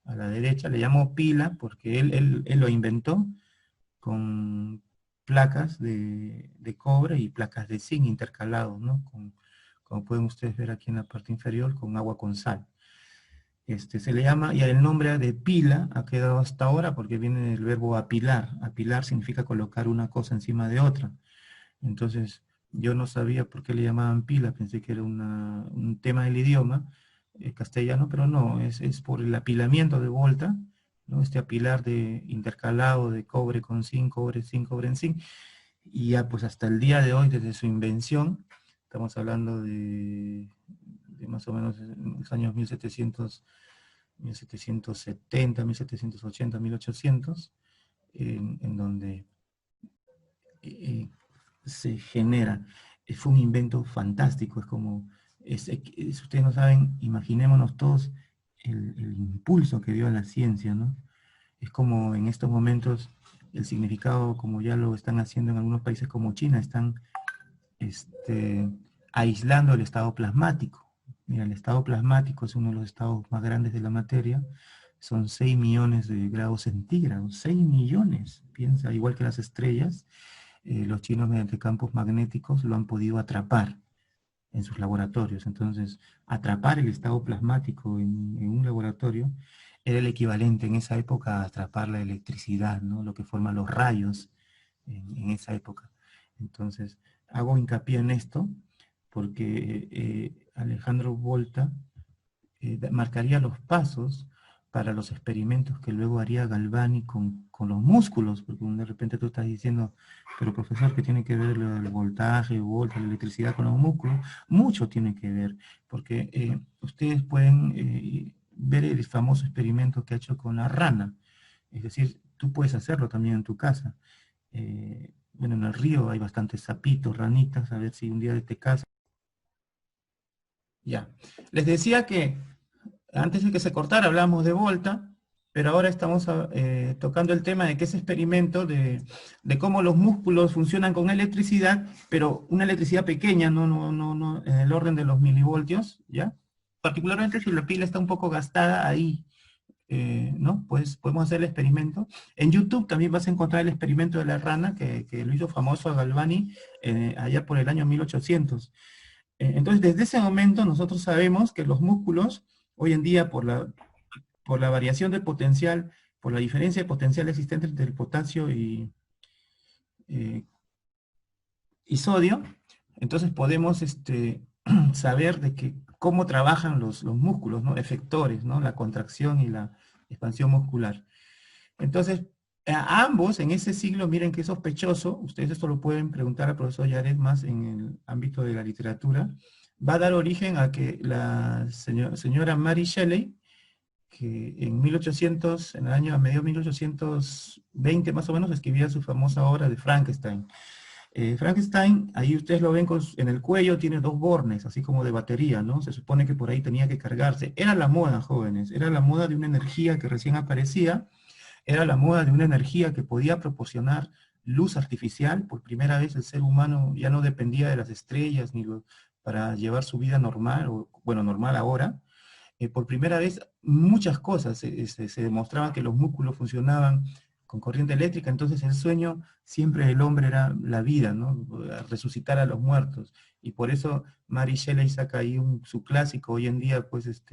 Speaker 1: a la derecha, le llamo pila porque él lo inventó con placas de cobre y placas de zinc intercalados, ¿no? Como pueden ustedes ver aquí en la parte inferior, con agua con sal. Se le llama, y el nombre de pila ha quedado hasta ahora porque viene del verbo apilar. Apilar significa colocar una cosa encima de otra. Entonces, yo no sabía por qué le llamaban pila, pensé que era un tema del idioma castellano, pero no, es por el apilamiento de Volta, ¿no? Este apilar intercalado de cobre con zinc, cobre, zinc, cobre en zinc, y ya pues hasta el día de hoy, desde su invención, estamos hablando de más o menos en los años 1770, 1780, 1800, en donde se genera. Fue un invento fantástico, es como, si ustedes no saben, imaginémonos todos el impulso que dio a la ciencia, ¿no? Es como en estos momentos el significado, como ya lo están haciendo en algunos países como China, están aislando el estado plasmático. Mira, el estado plasmático es uno de los estados más grandes de la materia, son 6 millones de grados centígrados, 6 millones, piensa, igual que las estrellas. los chinos mediante campos magnéticos lo han podido atrapar en sus laboratorios. Entonces, atrapar el estado plasmático en un laboratorio era el equivalente en esa época a atrapar la electricidad, ¿no? Lo que forman los rayos en esa época. Entonces, hago hincapié en esto porque Alejandro Volta marcaría los pasos para los experimentos que luego haría Galvani con los músculos, porque de repente tú estás diciendo, pero profesor, ¿qué tiene que ver el voltaje, volta, la electricidad con los músculos? Mucho tiene que ver, porque ustedes pueden ver el famoso experimento que ha hecho con la rana, es decir, tú puedes hacerlo también en tu casa. Bueno, en el río hay bastantes sapitos, ranitas, a ver si un día te casas. Ya. Les decía que antes de que se cortara hablamos de Volta, pero ahora estamos tocando el tema de que ese experimento de cómo los músculos funcionan con electricidad, pero una electricidad pequeña, no en el orden de los milivoltios, ¿ya? Particularmente si la pila está un poco gastada ahí, ¿no? Pues podemos hacer el experimento. En YouTube también vas a encontrar el experimento de la rana, que lo hizo famoso a Galvani allá por el año 1800. Entonces, desde ese momento nosotros sabemos que los músculos, hoy en día, por la variación de potencial, por la diferencia de potencial existente entre el potasio eh, y sodio, entonces podemos saber de que, cómo trabajan los músculos, ¿no? Efectores, ¿no? La contracción y la expansión muscular. Entonces, a ambos, en ese siglo, miren qué sospechoso, ustedes esto lo pueden preguntar al profesor Yared más en el ámbito de la literatura, va a dar origen a que la señora Mary Shelley, que en 1800, en el año a mediados de 1820 más o menos, escribía su famosa obra de Frankenstein. Frankenstein, ahí ustedes lo ven en el cuello, tiene dos bornes, así como de batería, ¿no? Se supone que por ahí tenía que cargarse. Era la moda, jóvenes, era la moda de una energía que recién aparecía, era la moda de una energía que podía proporcionar luz artificial. Por primera vez el ser humano ya no dependía de las estrellas para llevar su vida normal, o bueno, normal ahora. Por primera vez muchas cosas se demostraba que los músculos funcionaban con corriente eléctrica. Entonces el sueño siempre del hombre era la vida, ¿no? Resucitar a los muertos. Y por eso Mary Shelley saca ahí su clásico, hoy en día pues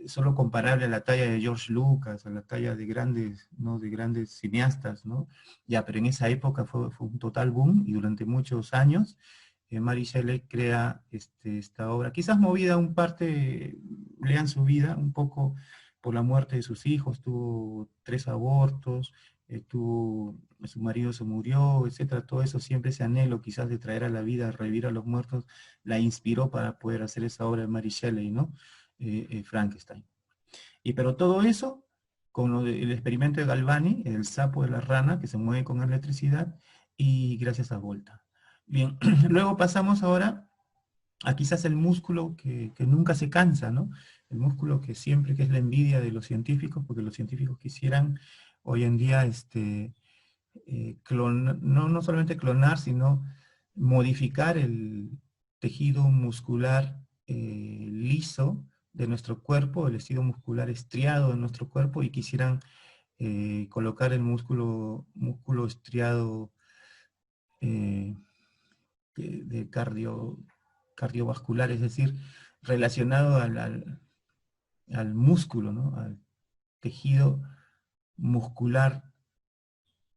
Speaker 1: solo comparable a la talla de George Lucas, a la talla de grandes, ¿no? De grandes cineastas, ¿no? Ya, pero en esa época fue un total boom, y durante muchos años Mary Shelley crea esta obra, quizás movida un parte, lean su vida, un poco por la muerte de sus hijos, tuvo 3 abortos, su marido se murió, etcétera. Todo eso, siempre ese anhelo quizás de traer a la vida, revivir a los muertos, la inspiró para poder hacer esa obra de Mary Shelley, ¿no? Frankenstein. Pero todo eso, con el experimento de Galvani, el sapo de la rana que se mueve con electricidad, y gracias a Volta. Bien, luego pasamos ahora a quizás el músculo que nunca se cansa, ¿no? El músculo que siempre, que es la envidia de los científicos, porque los científicos quisieran hoy en día no solamente clonar, sino modificar el tejido muscular liso de nuestro cuerpo, el tejido muscular estriado de nuestro cuerpo, y quisieran colocar el músculo estriado de cardiovascular, es decir, relacionado al músculo, ¿no? Al tejido muscular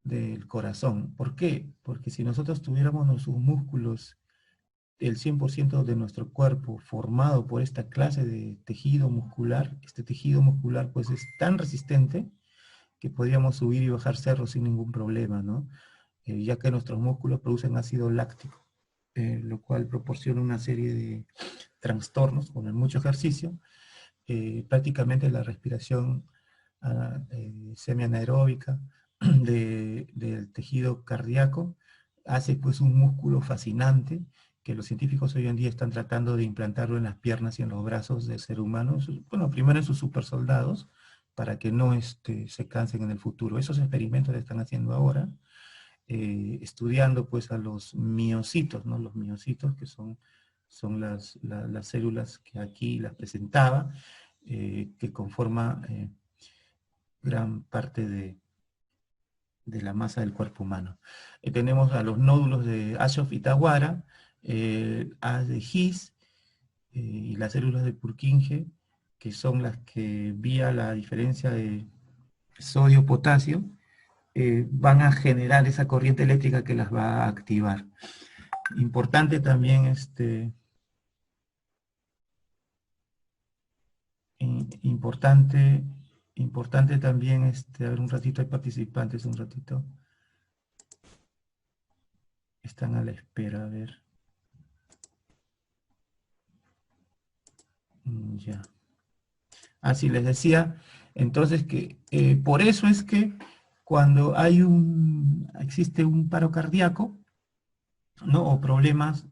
Speaker 1: del corazón. ¿Por qué? Porque si nosotros tuviéramos nuestros músculos, el 100% de nuestro cuerpo formado por esta clase de tejido muscular, este tejido muscular pues es tan resistente que podríamos subir y bajar cerros sin ningún problema, ¿no? Ya que nuestros músculos producen ácido láctico, lo cual proporciona una serie de trastornos con el mucho ejercicio. Prácticamente la respiración semianaeróbica del tejido cardíaco hace pues un músculo fascinante que los científicos hoy en día están tratando de implantarlo en las piernas y en los brazos del ser humano, bueno, primero en sus supersoldados, para que no se cansen en el futuro. Esos experimentos se están haciendo ahora, estudiando pues a los miocitos, ¿no? Los miocitos que son las células que aquí las presentaba, que conforma gran parte la masa del cuerpo humano. Tenemos a los nódulos de Aschoff y Tawara, A de His, y las células de Purkinje, que son las que vía la diferencia de sodio-potasio, van a generar esa corriente eléctrica que las va a activar. Importante también, importante también, a ver, un ratito hay participantes, un ratito. Están a la espera, a ver. Ya. Así les decía, entonces que por eso es que cuando existe un paro cardíaco, ¿no? O problemas,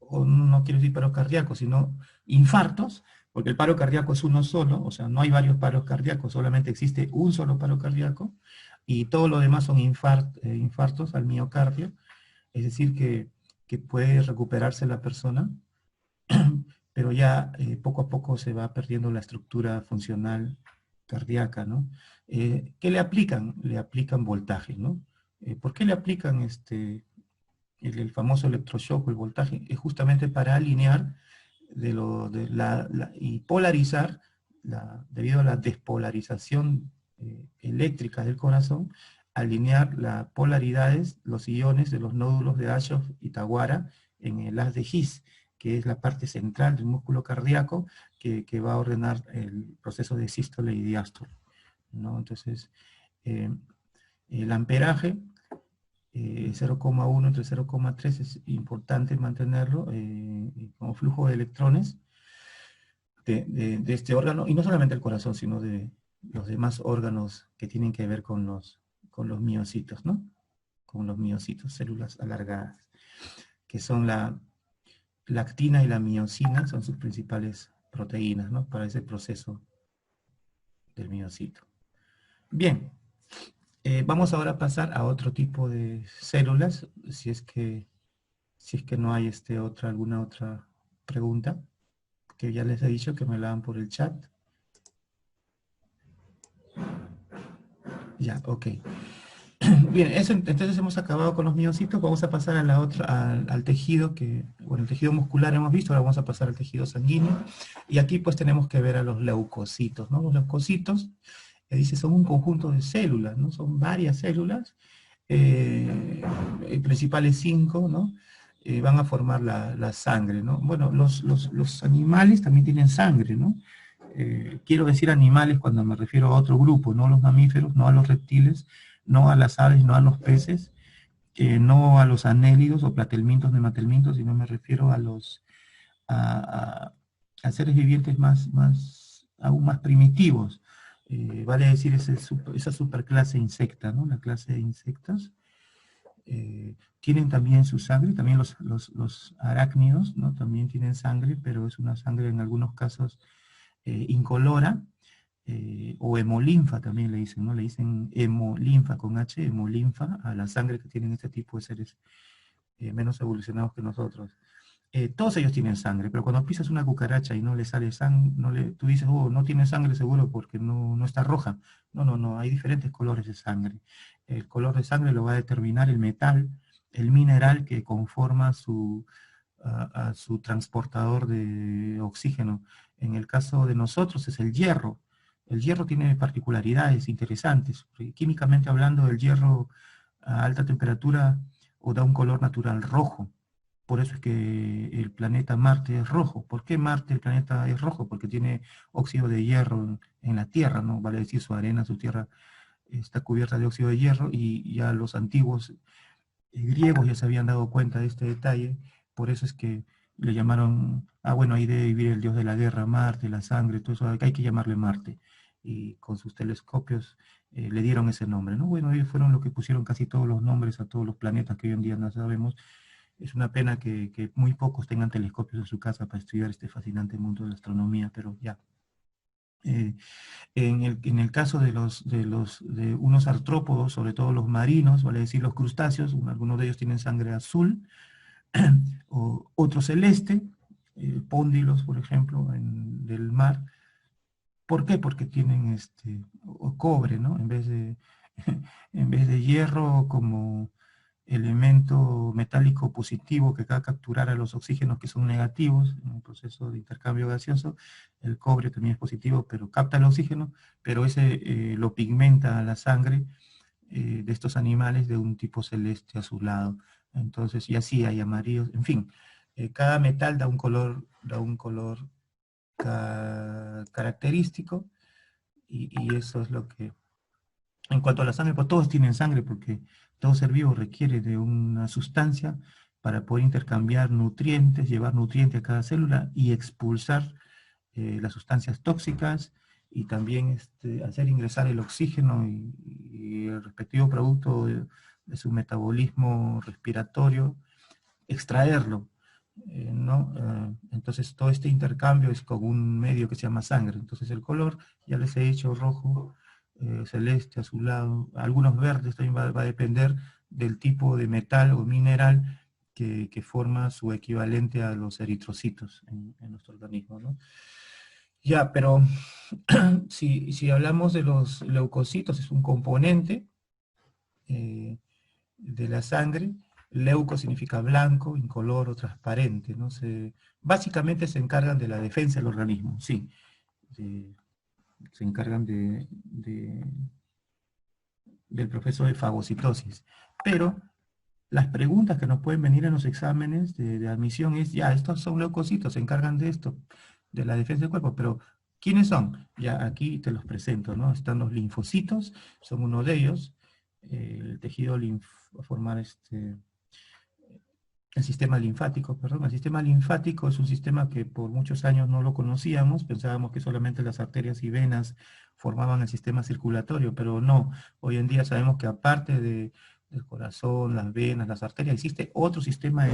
Speaker 1: o no quiero decir paro cardíaco, sino infartos, porque el paro cardíaco es uno solo, o sea, no hay varios paros cardíacos, solamente existe un solo paro cardíaco, y todo lo demás son infartos al miocardio, es decir, que puede recuperarse la persona, pero ya poco a poco se va perdiendo la estructura funcional cardíaca, ¿no? ¿Qué le aplican? Le aplican voltaje, ¿no? ¿Por qué le aplican el famoso electroshock o el voltaje? Es justamente para alinear y polarizar, debido a la despolarización eléctrica del corazón, alinear las polaridades, los iones de los nódulos de Aschoff y Tawara en el haz de His, que es la parte central del músculo cardíaco que va a ordenar el proceso de sístole y diástole, ¿no? Entonces, el amperaje 0,1 entre 0,3 es importante mantenerlo como flujo de electrones de este órgano, y no solamente el corazón, sino de los demás órganos que tienen que ver con los miocitos, ¿no? Con los miocitos, células alargadas, que son la actina y la miosina, son sus principales proteínas, ¿no? Para ese proceso del miocito. Bien, vamos ahora a pasar a otro tipo de células, si es que no hay alguna otra pregunta, que ya les he dicho que me la dan por el chat. Ya, ok. Bien, entonces hemos acabado con los miocitos, vamos a pasar a al tejido el tejido muscular hemos visto, ahora vamos a pasar al tejido sanguíneo, y aquí pues tenemos que ver a los leucocitos, ¿no? Los leucocitos, dice, son un conjunto de células, ¿no? Son varias células, principales 5, ¿no? Van a formar la sangre, ¿no? Bueno, los animales también tienen sangre, ¿no? Quiero decir animales cuando me refiero a otro grupo, no a los mamíferos, no a los reptiles, no a las aves, no a los peces, no a los anélidos o platelmintos, nematelmintos, sino me refiero a a seres vivientes aún más primitivos. Vale decir esa superclase insecta, ¿no? La clase de insectas. Tienen también su sangre, también los arácnidos, ¿no? También tienen sangre, pero es una sangre en algunos casos incolora, o hemolinfa también le dicen, ¿no? Le dicen hemolinfa con H, hemolinfa, a la sangre que tienen este tipo de seres menos evolucionados que nosotros. Todos ellos tienen sangre, pero cuando pisas una cucaracha y no le sale sangre, tú dices, oh, no tiene sangre seguro porque no está roja. No, hay diferentes colores de sangre. El color de sangre lo va a determinar el metal, el mineral que conforma a su transportador de oxígeno. En el caso de nosotros es el hierro. El hierro tiene particularidades interesantes. Químicamente hablando, el hierro a alta temperatura o da un color natural rojo. Por eso es que el planeta Marte es rojo. ¿Por qué Marte, el planeta, es rojo? Porque tiene óxido de hierro en la Tierra, ¿no? Vale decir, su arena, su tierra está cubierta de óxido de hierro, y ya los antiguos griegos ya se habían dado cuenta de este detalle. Por eso es que le llamaron, bueno, ahí debe vivir el dios de la guerra, Marte, la sangre, todo eso, hay que llamarle Marte. Y con sus telescopios le dieron ese nombre, ¿no? Bueno, ellos fueron los que pusieron casi todos los nombres a todos los planetas que hoy en día no sabemos. Es una pena que muy pocos tengan telescopios en su casa para estudiar este fascinante mundo de la astronomía, pero ya. En el caso de unos artrópodos, sobre todo los marinos, vale decir los crustáceos, algunos de ellos tienen sangre azul, o otro celeste, póndilos, por ejemplo, del mar. ¿Por qué? Porque tienen cobre, ¿no? En vez de en vez de hierro como elemento metálico positivo que va a capturar a los oxígenos que son negativos en el proceso de intercambio gaseoso, el cobre también es positivo, pero capta el oxígeno, pero ese lo pigmenta a la sangre de estos animales de un tipo celeste azulado. Entonces, y así hay amarillos, en fin, cada metal da un color característico, y eso es lo que... En cuanto a la sangre, pues todos tienen sangre porque todo ser vivo requiere de una sustancia para poder intercambiar nutrientes, llevar nutrientes a cada célula y expulsar las sustancias tóxicas, y también hacer ingresar el oxígeno y el respectivo producto de su metabolismo respiratorio, extraerlo. ¿No? Entonces todo este intercambio es con un medio que se llama sangre. Entonces el color, ya les he dicho, rojo, celeste, azulado, algunos verdes, también va a depender del tipo de metal o mineral que forma su equivalente a los eritrocitos en nuestro organismo, ¿no? Ya, pero si hablamos de los leucocitos, es un componente de la sangre. Leuco significa blanco, incoloro, transparente, ¿no? Básicamente se encargan de la defensa del organismo, sí. Se encargan del proceso de fagocitosis. Pero las preguntas que nos pueden venir en los exámenes de admisión es, ya, estos son leucocitos, se encargan de esto, de la defensa del cuerpo, pero ¿quiénes son? Ya aquí te los presento, ¿no? Están los linfocitos, son uno de ellos, el tejido a formar el sistema linfático, perdón. El sistema linfático es un sistema que por muchos años no lo conocíamos, pensábamos que solamente las arterias y venas formaban el sistema circulatorio, pero no. Hoy en día sabemos que aparte del corazón, las venas, las arterias, existe otro sistema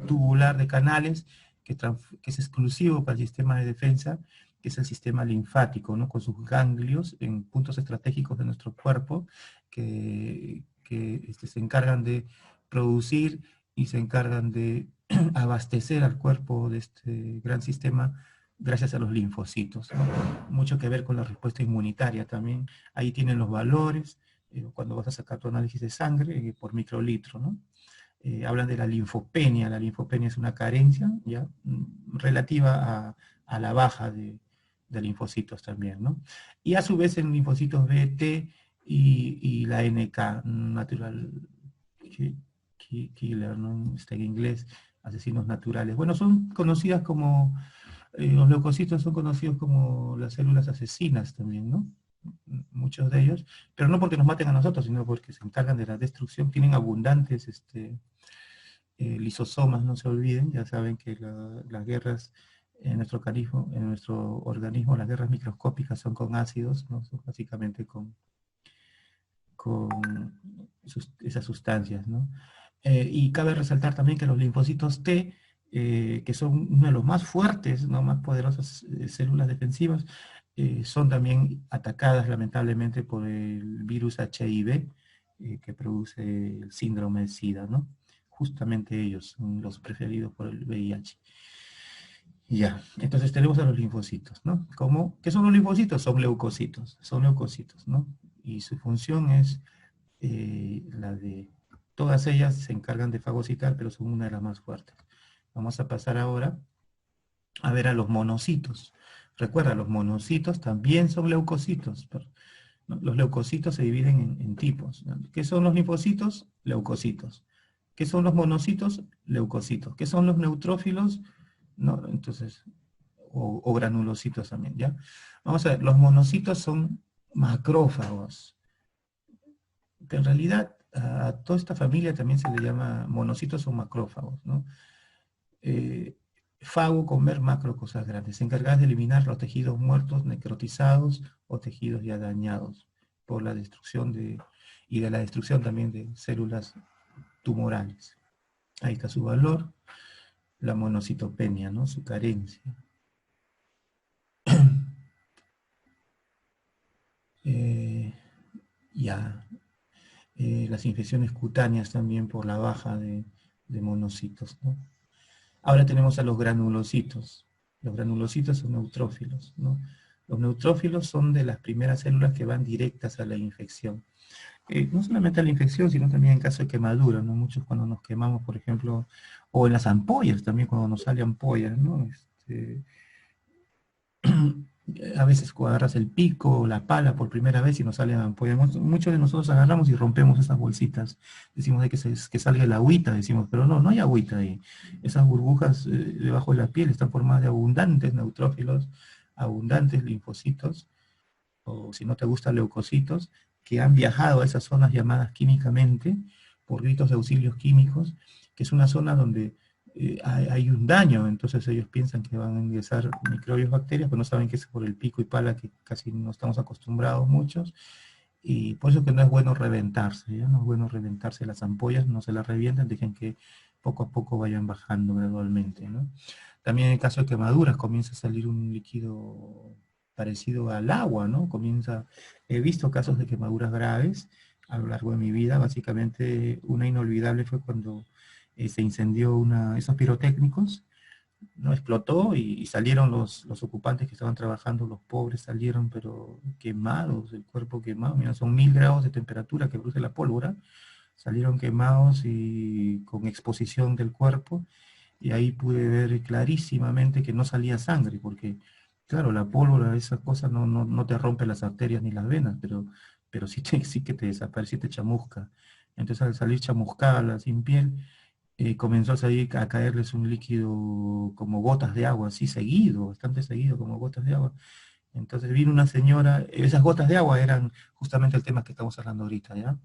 Speaker 1: tubular de canales que es exclusivo para el sistema de defensa, que es el sistema linfático, ¿no? Con sus ganglios en puntos estratégicos de nuestro cuerpo que se encargan de producir y se encargan de abastecer al cuerpo de este gran sistema gracias a los linfocitos, ¿no? Mucho que ver con la respuesta inmunitaria también. Ahí tienen los valores, cuando vas a sacar tu análisis de sangre por microlitro, ¿no? Hablan de la linfopenia. La linfopenia es una carencia, ¿ya? Relativa a la baja de linfocitos también, ¿no? Y a su vez en linfocitos B, T y la NK, natural killer, ¿no? Está en inglés, asesinos naturales. Bueno, son conocidas como, los leucocitos son conocidos como las células asesinas también, ¿no? Muchos de ellos, pero no porque nos maten a nosotros, sino porque se encargan de la destrucción, tienen abundantes lisosomas, no se olviden, ya saben que las guerras en nuestro organismo, las guerras microscópicas son con ácidos, ¿no? Son básicamente con esas sustancias, ¿no? Y cabe resaltar también que los linfocitos T, que son uno de los más fuertes, ¿no? Más poderosas células defensivas, son también atacadas lamentablemente por el virus HIV, que produce el síndrome de SIDA, ¿no? Justamente ellos son los preferidos por el VIH. Ya, entonces tenemos a los linfocitos, ¿no? ¿Qué son los linfocitos? Son leucocitos, ¿no? Y su función es la de... Todas ellas se encargan de fagocitar, pero son una de las más fuertes. Vamos a pasar ahora a ver a los monocitos. Recuerda, los monocitos también son leucocitos. ¿No? Los leucocitos se dividen en tipos, ¿no? ¿Qué son los linfocitos? Leucocitos. ¿Qué son los monocitos? Leucocitos. ¿Qué son los neutrófilos? No, entonces, o granulocitos también, ¿ya? Vamos a ver, los monocitos son macrófagos. Que en realidad a toda esta familia también se le llama monocitos o macrófagos, ¿no? Fago, comer, macro, cosas grandes, encargadas de eliminar los tejidos muertos, necrotizados o tejidos ya dañados por la destrucción y de la destrucción también de células tumorales. Ahí está su valor, la monocitopenia, ¿no? Su carencia. Las infecciones cutáneas también por la baja de monocitos, ¿no? Ahora tenemos a los granulocitos. Los granulocitos son neutrófilos, ¿no? Los neutrófilos son de las primeras células que van directas a la infección. no solamente a la infección, sino también en caso de quemadura, ¿no? Muchos cuando nos quemamos, por ejemplo, o en las ampollas también, cuando nos sale ampollas, ¿no? A veces cuando agarras el pico o la pala por primera vez y nos salen ampollas, muchos de nosotros agarramos y rompemos esas bolsitas. Decimos de que salga el agüita, decimos, pero no, no hay agüita ahí. Esas burbujas debajo de la piel están formadas de abundantes neutrófilos, abundantes linfocitos, o si no te gusta, leucocitos, que han viajado a esas zonas llamadas químicamente por gritos de auxilios químicos, que es una zona donde hay un daño, entonces ellos piensan que van a ingresar microbios, bacterias, pero no saben que es por el pico y pala que casi no estamos acostumbrados muchos, y por eso que no es bueno reventarse, ¿ya? No es bueno reventarse las ampollas, no se las revientan, dejen que poco a poco vayan bajando gradualmente, ¿no? También en el caso de quemaduras comienza a salir un líquido parecido al agua, ¿no? He visto casos de quemaduras graves a lo largo de mi vida. Básicamente, una inolvidable fue cuando se incendió esos pirotécnicos, ¿no? Explotó y salieron los ocupantes que estaban trabajando, los pobres salieron, pero quemados, el cuerpo quemado. Mira, son 1000 grados de temperatura que produce la pólvora. Salieron quemados y con exposición del cuerpo, y ahí pude ver clarísimamente que no salía sangre, porque, claro, la pólvora, esas cosas no te rompe las arterias ni las venas, pero sí que te desaparece, sí te chamusca. Entonces, al salir chamuscada, sin piel, comenzó a salir, a caerles un líquido como gotas de agua, así seguido, bastante seguido, como gotas de agua. Entonces vino una señora, esas gotas de agua eran justamente el tema que estamos hablando ahorita, ¿ya?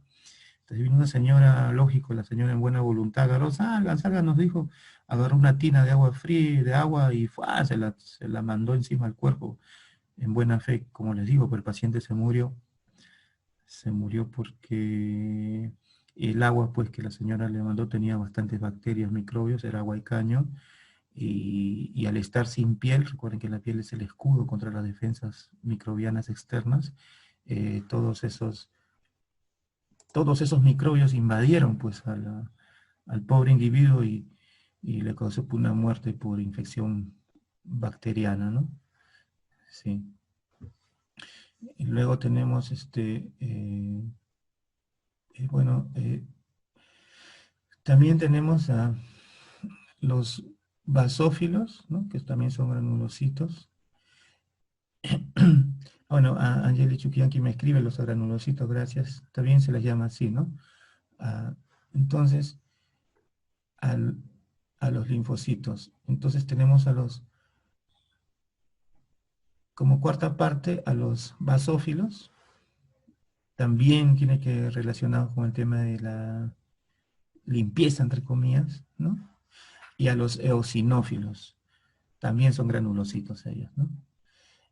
Speaker 1: Entonces vino una señora, lógico, la señora en buena voluntad agarró, salgan, salgan, nos dijo, agarró una tina de agua fría, de agua y ¡fua! Se la mandó encima al cuerpo, en buena fe, como les digo, pero el paciente se murió porque el agua pues que la señora le mandó tenía bastantes bacterias, microbios, era agua y caño, y al estar sin piel, recuerden que la piel es el escudo contra las defensas microbianas externas, eh, todos esos todos esos microbios invadieron pues al pobre individuo y le causó una muerte por infección bacteriana, ¿no? Sí. Y luego tenemos bueno, también tenemos a los basófilos, ¿no? Que también son granulocitos. Bueno, a Angeli Chuquianqui me escribe los granulocitos, gracias. También se les llama así, ¿no? Ah, entonces, al, a los linfocitos. Entonces tenemos como cuarta parte a los basófilos, también tiene que relacionado con el tema de la limpieza, entre comillas, ¿no? Y a los eosinófilos, también son granulocitos ellos, ¿no?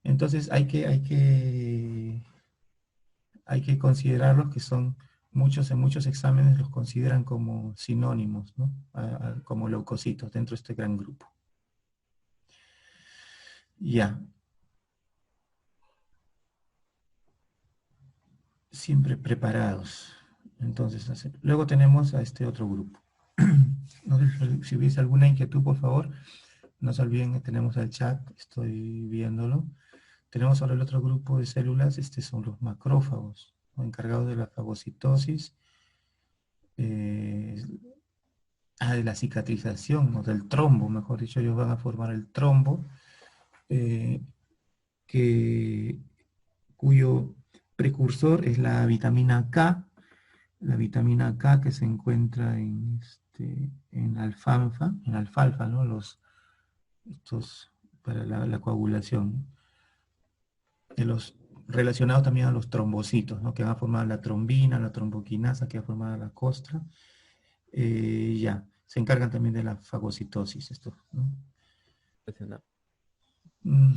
Speaker 1: Entonces hay que considerarlos que son en muchos exámenes los consideran como sinónimos, ¿no? Como leucocitos dentro de este gran grupo. Ya, siempre preparados. Entonces, luego tenemos a este otro grupo. No sé si hubiese alguna inquietud, por favor, no se olviden que tenemos el chat, estoy viéndolo. Tenemos ahora el otro grupo de células, son los macrófagos, ¿no? Encargados de la fagocitosis, eh, de la cicatrización, o del trombo, mejor dicho, ellos van a formar el trombo, eh, que, cuyo precursor es la vitamina K que se encuentra en alfalfa, ¿no? Estos para la coagulación, de los relacionados también a los trombocitos, ¿no? Que van a formar la trombina, la tromboquinasa, que va a formar la costra, ya, se encargan también de la fagocitosis, esto, ¿no? Mm,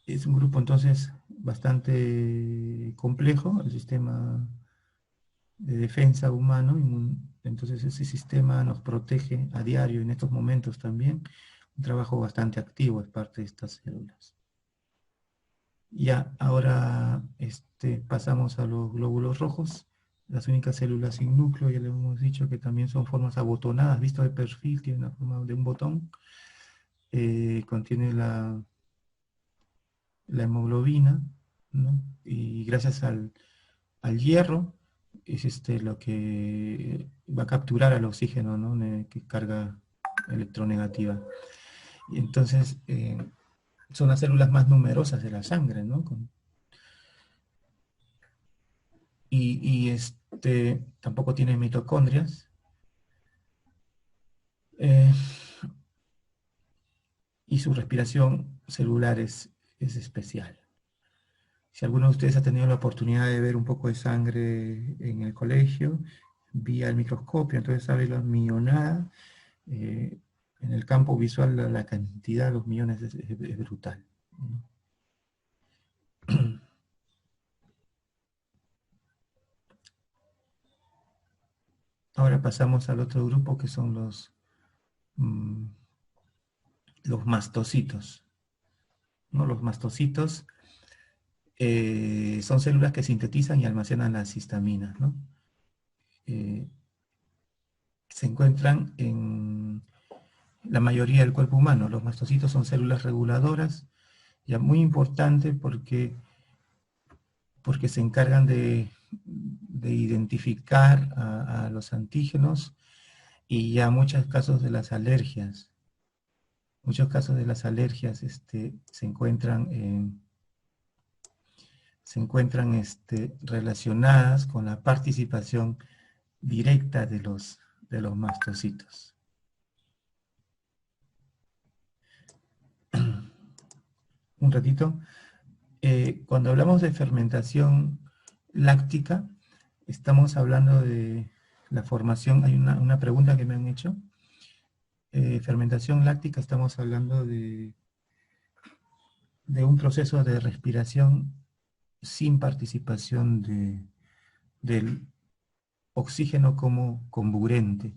Speaker 1: Es un grupo entonces bastante complejo, el sistema de defensa humano, entonces ese sistema nos protege a diario en estos momentos también, un trabajo bastante activo es parte de estas células. Ya, ahora pasamos a los glóbulos rojos, las únicas células sin núcleo, ya le hemos dicho que también son formas abotonadas, visto de perfil, tiene la forma de un botón, contiene la hemoglobina, ¿no? Y gracias al hierro, es lo que va a capturar al oxígeno, ¿no? Que carga electronegativa. Y entonces son las células más numerosas de la sangre, ¿no? Tampoco tiene mitocondrias. Eh, y su respiración celular es especial. Si alguno de ustedes ha tenido la oportunidad de ver un poco de sangre en el colegio, vía el microscopio, entonces sabe la millonada, en el campo visual la cantidad de los millones es brutal. Ahora pasamos al otro grupo que son los mastocitos, ¿no? Los mastocitos son células que sintetizan y almacenan las histaminas, ¿no? Se encuentran en la mayoría del cuerpo humano. Los mastocitos son células reguladoras, ya muy importante porque se encargan de identificar a los antígenos y ya muchos casos de las alergias. Muchos casos de las alergias se encuentran relacionadas con la participación directa de los mastocitos. Un ratito. Cuando hablamos de fermentación láctica, estamos hablando de la formación, hay una pregunta que me han hecho. Fermentación láctica, estamos hablando de un proceso de respiración sin participación del oxígeno como comburente.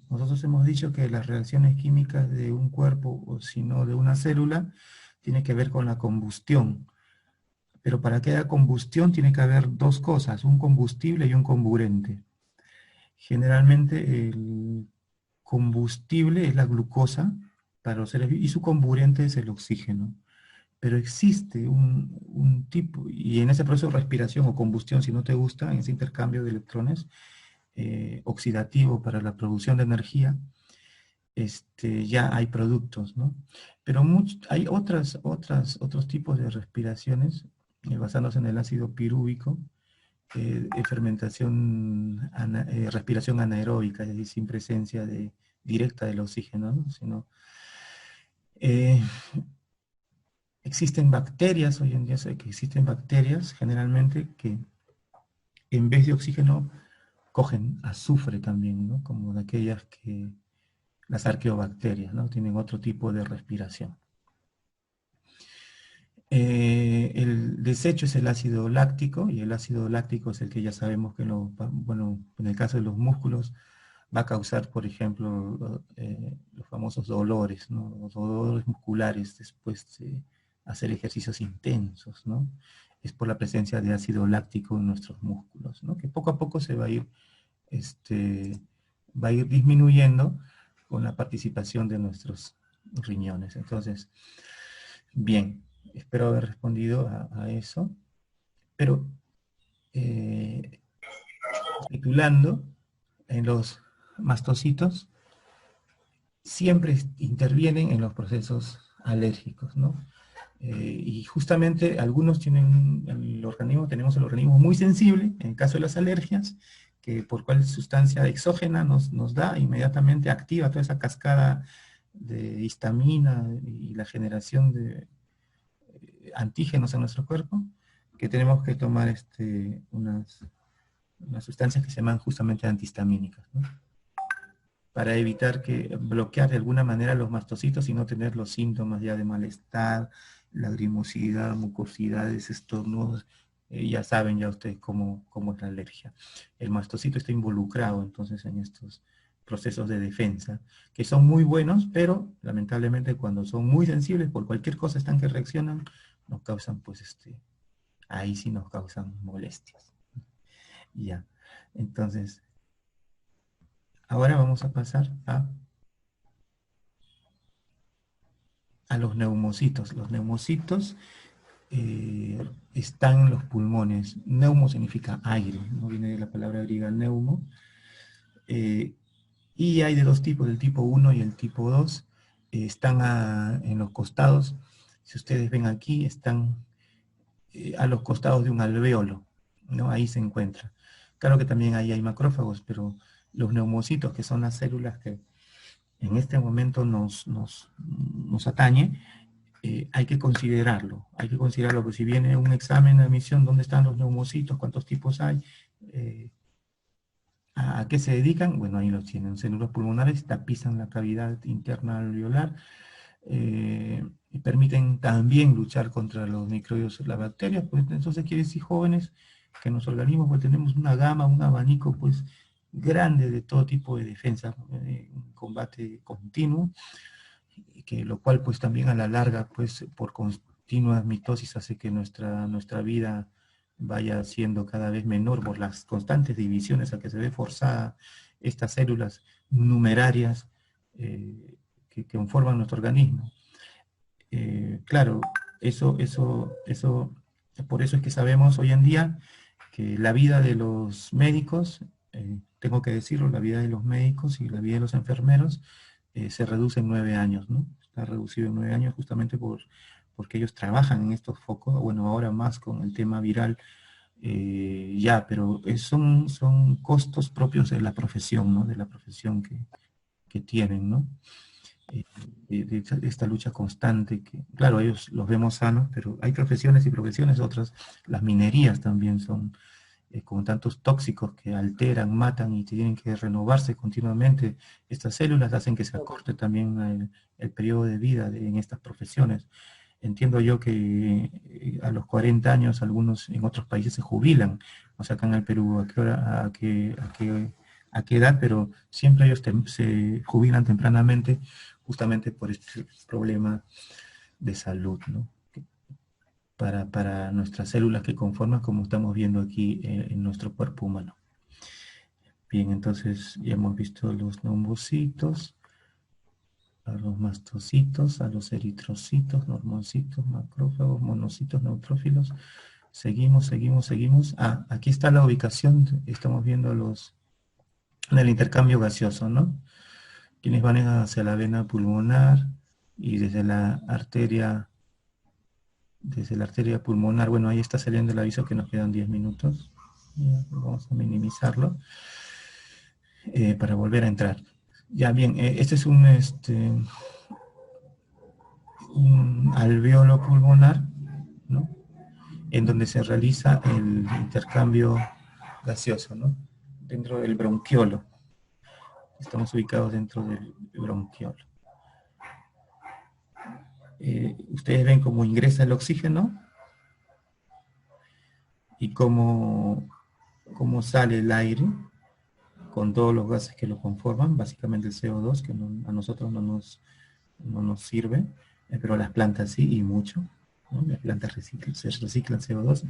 Speaker 1: Nosotros hemos dicho que las reacciones químicas de un cuerpo, o si no de una célula, tiene que ver con la combustión. Pero para que haya combustión tiene que haber dos cosas, un combustible y un comburente. Generalmente el combustible es la glucosa para los seres vivos y su comburente es el oxígeno. Pero existe un tipo, y en ese proceso de respiración o combustión, si no te gusta, en ese intercambio de electrones oxidativo para la producción de energía, ya hay productos, ¿no? Pero hay otros tipos de respiraciones, basándose en el ácido pirúvico, fermentación, respiración anaeróbica, es decir, sin presencia directa del oxígeno, ¿no? Sino, existen bacterias, hoy en día sé que existen bacterias generalmente que en vez de oxígeno cogen azufre también, ¿no? Como de aquellas que las arqueobacterias, ¿no? Tienen otro tipo de respiración. El desecho es el ácido láctico, y el ácido láctico es el que ya sabemos que, en el caso de los músculos, va a causar, por ejemplo, los famosos dolores, ¿no? Los dolores musculares después de hacer ejercicios intensos, ¿no? Es por la presencia de ácido láctico en nuestros músculos, ¿no? Que poco a poco se va a ir disminuyendo con la participación de nuestros riñones. Entonces, bien, espero haber respondido a eso, pero titulando, en los mastocitos siempre intervienen en los procesos alérgicos, ¿no? Y justamente algunos tenemos el organismo muy sensible, en el caso de las alergias, que por cual sustancia exógena nos da, inmediatamente activa toda esa cascada de histamina y la generación de antígenos en nuestro cuerpo, que tenemos que tomar unas sustancias que se llaman justamente antihistamínicas, ¿no? Para evitar bloquear de alguna manera los mastocitos y no tener los síntomas ya de malestar, lagrimosidad, mucosidades, estornudos. Ya saben ya ustedes cómo es la alergia. El mastocito está involucrado entonces en estos procesos de defensa, que son muy buenos, pero lamentablemente cuando son muy sensibles por cualquier cosa están que reaccionan, nos causan ahí sí nos causan molestias. Ya, entonces, ahora vamos a pasar a los neumocitos. Los neumocitos están en los pulmones. Neumo significa aire, no viene de la palabra griega neumo. Y hay de dos tipos, el tipo 1 y el tipo 2. Están en los costados. Si ustedes ven aquí, están a los costados de un alvéolo, ¿no? Ahí se encuentra. Claro que también ahí hay macrófagos, pero los neumocitos, que son las células que en este momento nos atañe, hay que considerarlo, porque si viene un examen de admisión, ¿dónde están los neumocitos? ¿Cuántos tipos hay? ¿A qué se dedican? Bueno, ahí los tienen, células pulmonares, tapizan la cavidad interna alveolar, y permiten también luchar contra los microbios, las bacterias. Pues entonces quiere decir, jóvenes, que en los organismos pues tenemos una gama, un abanico pues grande de todo tipo de defensa, un combate continuo, que lo cual pues también a la larga pues por continua mitosis hace que nuestra vida vaya siendo cada vez menor por las constantes divisiones a que se ve forzada estas células numerarias que conforman nuestro organismo. Claro, por eso es que sabemos hoy en día que la vida de los médicos, tengo que decirlo, la vida de los médicos y la vida de los enfermeros se reduce en 9 años, ¿no? Está reducido en 9 años justamente porque ellos trabajan en estos focos, bueno, ahora más con el tema viral, pero son costos propios de la profesión, ¿no? De la profesión que tienen, ¿no? De esta lucha constante, que claro, ellos los vemos sanos, pero hay profesiones y profesiones otras. Las minerías también son con tantos tóxicos que alteran, matan y tienen que renovarse continuamente. Estas células hacen que se acorte también el periodo de vida en estas profesiones. Entiendo yo que a los 40 años algunos en otros países se jubilan, o sea, acá en el Perú, a qué edad, pero siempre ellos se jubilan tempranamente justamente por este problema de salud, ¿no? Para nuestras células que conforman, como estamos viendo aquí en nuestro cuerpo humano. Bien, entonces ya hemos visto los neumocitos, a los mastocitos, a los eritrocitos, normocitos, macrófagos, monocitos, neutrófilos. Seguimos. Aquí está la ubicación, estamos viendo en el intercambio gaseoso, ¿no? Quienes van hacia la vena pulmonar y desde la arteria pulmonar. Bueno, ahí está saliendo el aviso que nos quedan 10 minutos. Ya, vamos a minimizarlo para volver a entrar. Ya, bien, este es un alveolo pulmonar, ¿no? En donde se realiza el intercambio gaseoso, ¿no? Dentro del bronquiolo. Estamos ubicados dentro del bronquiolo. Ustedes ven cómo ingresa el oxígeno y cómo sale el aire con todos los gases que lo conforman, básicamente el CO2, que a nosotros no nos sirve, pero las plantas sí, y mucho, ¿no? Las plantas se reciclan CO2,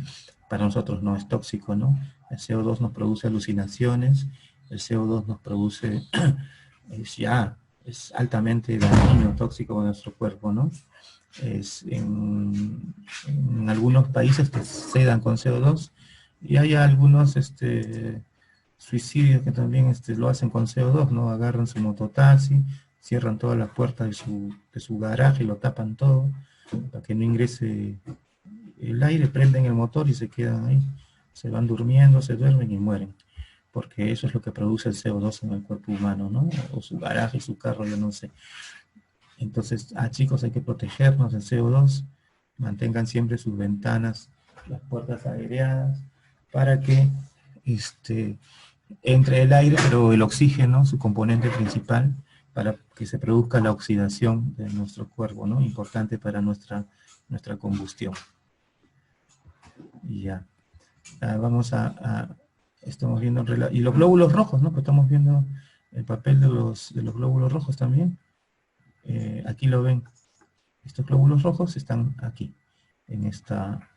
Speaker 1: para nosotros no es tóxico, ¿no? El CO2 nos produce alucinaciones, el CO2 nos produce, es altamente dañino, tóxico para nuestro cuerpo, ¿no? En algunos países que sedan con CO2, y hay algunos suicidios que también lo hacen con CO2, ¿no? Agarran su mototaxi, cierran todas las puertas de su garaje y lo tapan todo para que no ingrese el aire, prenden el motor y se quedan ahí, se van durmiendo, se duermen y mueren, porque eso es lo que produce el CO2 en el cuerpo humano, ¿no? O su garaje, su carro, yo no sé. Entonces, chicos, hay que protegernos del CO2, mantengan siempre sus ventanas, las puertas aireadas, para que entre el aire, pero el oxígeno, su componente principal, para que se produzca la oxidación de nuestro cuerpo, ¿no? Importante para nuestra combustión. Y ya. Vamos estamos viendo, y los glóbulos rojos, ¿no? Pues estamos viendo el papel de los glóbulos rojos también. Aquí lo ven. Estos glóbulos rojos están aquí, en esta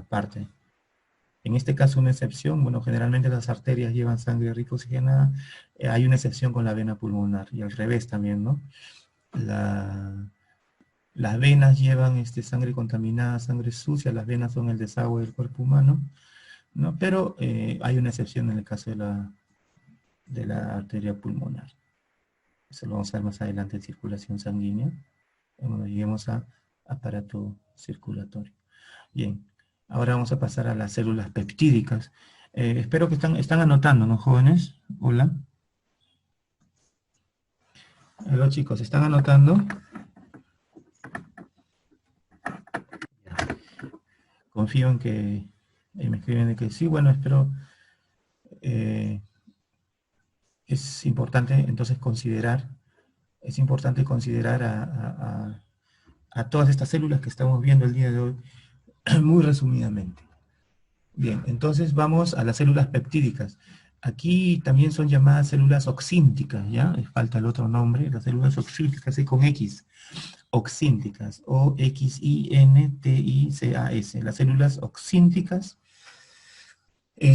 Speaker 1: parte. En este caso una excepción, bueno, generalmente las arterias llevan sangre rica oxigenada, hay una excepción con la vena pulmonar, y al revés también, ¿no? Las venas llevan sangre contaminada, sangre sucia, las venas son el desagüe del cuerpo humano, ¿no? Pero hay una excepción en el caso de la arteria pulmonar. Eso lo vamos a ver más adelante en circulación sanguínea, cuando lleguemos a aparato circulatorio. Bien, ahora vamos a pasar a las células peptídicas. Espero que están anotando, ¿no, jóvenes? Hola. Hola, chicos, ¿están anotando? Confío en que me escriben de que sí. Bueno, espero. Es importante entonces considerar a todas estas células que estamos viendo el día de hoy, muy resumidamente. Bien, entonces vamos a las células peptídicas. Aquí también son llamadas células oxínticas, ¿ya? Falta el otro nombre, las células oxínticas, con X. Oxínticas, O-X-I-N-T-I-C-A-S. Las células oxínticas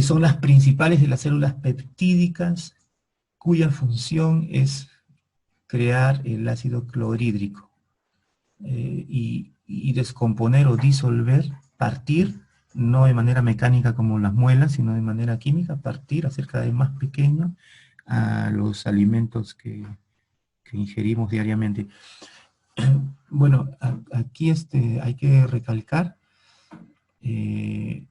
Speaker 1: son las principales de las células peptídicas, cuya función es crear el ácido clorhídrico y descomponer o disolver, partir, no de manera mecánica como las muelas, sino de manera química, partir, hacer cada vez más pequeño a los alimentos que ingerimos diariamente. Bueno, aquí hay que recalcar que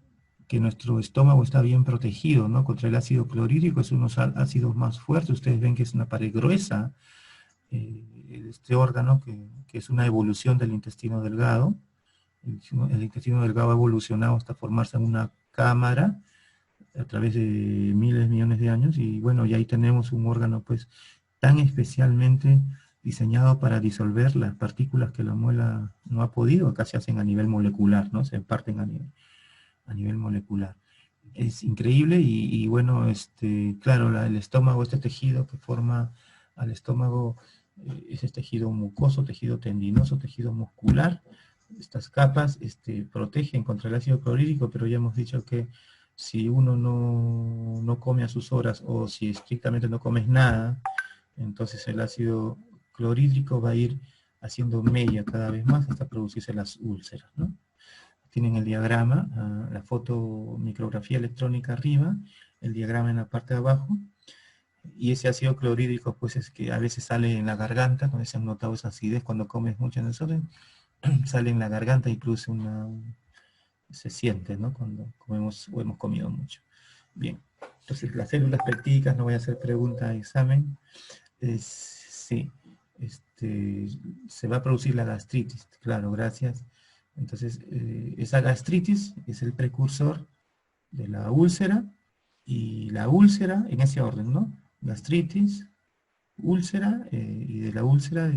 Speaker 1: nuestro estómago está bien protegido, ¿no? Contra el ácido clorhídrico, es uno de los ácidos más fuertes. Ustedes ven que es una pared gruesa, este órgano que es una evolución del intestino delgado. El intestino delgado ha evolucionado hasta formarse en una cámara a través de miles, millones de años, y bueno, y ahí tenemos un órgano pues tan especialmente diseñado para disolver las partículas que la muela no ha podido. Acá se hacen a nivel molecular, ¿no? Se parten a nivel molecular. Es increíble y bueno, claro, el estómago, este tejido que forma al estómago, ese tejido mucoso, tejido tendinoso, tejido muscular. Estas capas protegen contra el ácido clorhídrico, pero ya hemos dicho que si uno no come a sus horas, o si estrictamente no comes nada, entonces el ácido clorhídrico va a ir haciendo mella cada vez más hasta producirse las úlceras, ¿no? Tienen el diagrama, la fotomicrografía electrónica arriba, el diagrama en la parte de abajo, y ese ácido clorhídrico pues es que a veces sale en la garganta, donde se han notado esa acidez cuando comes mucho en desorden, sale en la garganta y produce se siente, ¿no? Cuando comemos o hemos comido mucho. Bien, entonces las células peptídicas, no voy a hacer pregunta de examen, sí, se va a producir la gastritis, claro, gracias. Entonces, esa gastritis es el precursor de la úlcera, y la úlcera, en ese orden, ¿no? Gastritis, úlcera, y de la úlcera,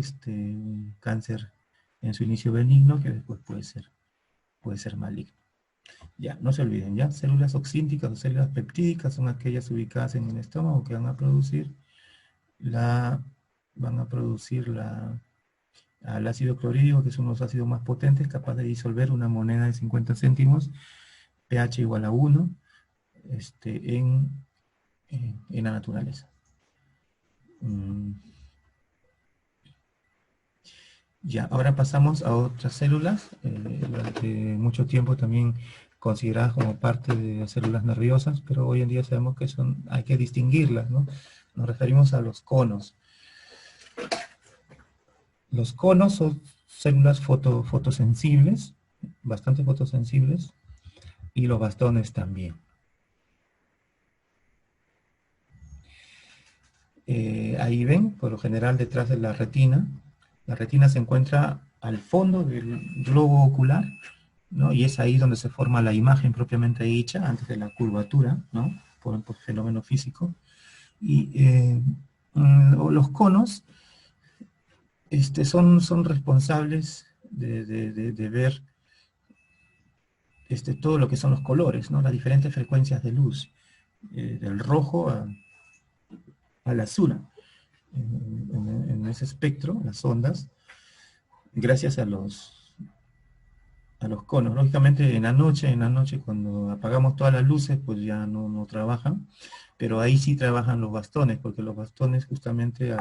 Speaker 1: cáncer en su inicio benigno, que después puede ser maligno. Ya, no se olviden, ya, células oxínticas o células peptídicas son aquellas ubicadas en el estómago que van a producir al ácido clorhídrico, que es uno de los ácidos más potentes, capaz de disolver una moneda de 50 céntimos, pH igual a 1, en la naturaleza. Ya, ahora pasamos a otras células, durante mucho tiempo también consideradas como parte de las células nerviosas, pero hoy en día sabemos que hay que distinguirlas, ¿no? Nos referimos a los conos. Los conos son células fotosensibles, bastante fotosensibles, y los bastones también. Ahí ven, por lo general detrás de la retina. La retina se encuentra al fondo del globo ocular, ¿no? Y es ahí donde se forma la imagen propiamente dicha, antes de la curvatura, ¿no? Por fenómeno físico. Y los conos son responsables de ver todo lo que son los colores, ¿no? Las diferentes frecuencias de luz, del rojo al azul. En ese espectro, las ondas, gracias a los conos. Lógicamente en la noche cuando apagamos todas las luces, pues ya no trabajan, pero ahí sí trabajan los bastones, porque los bastones justamente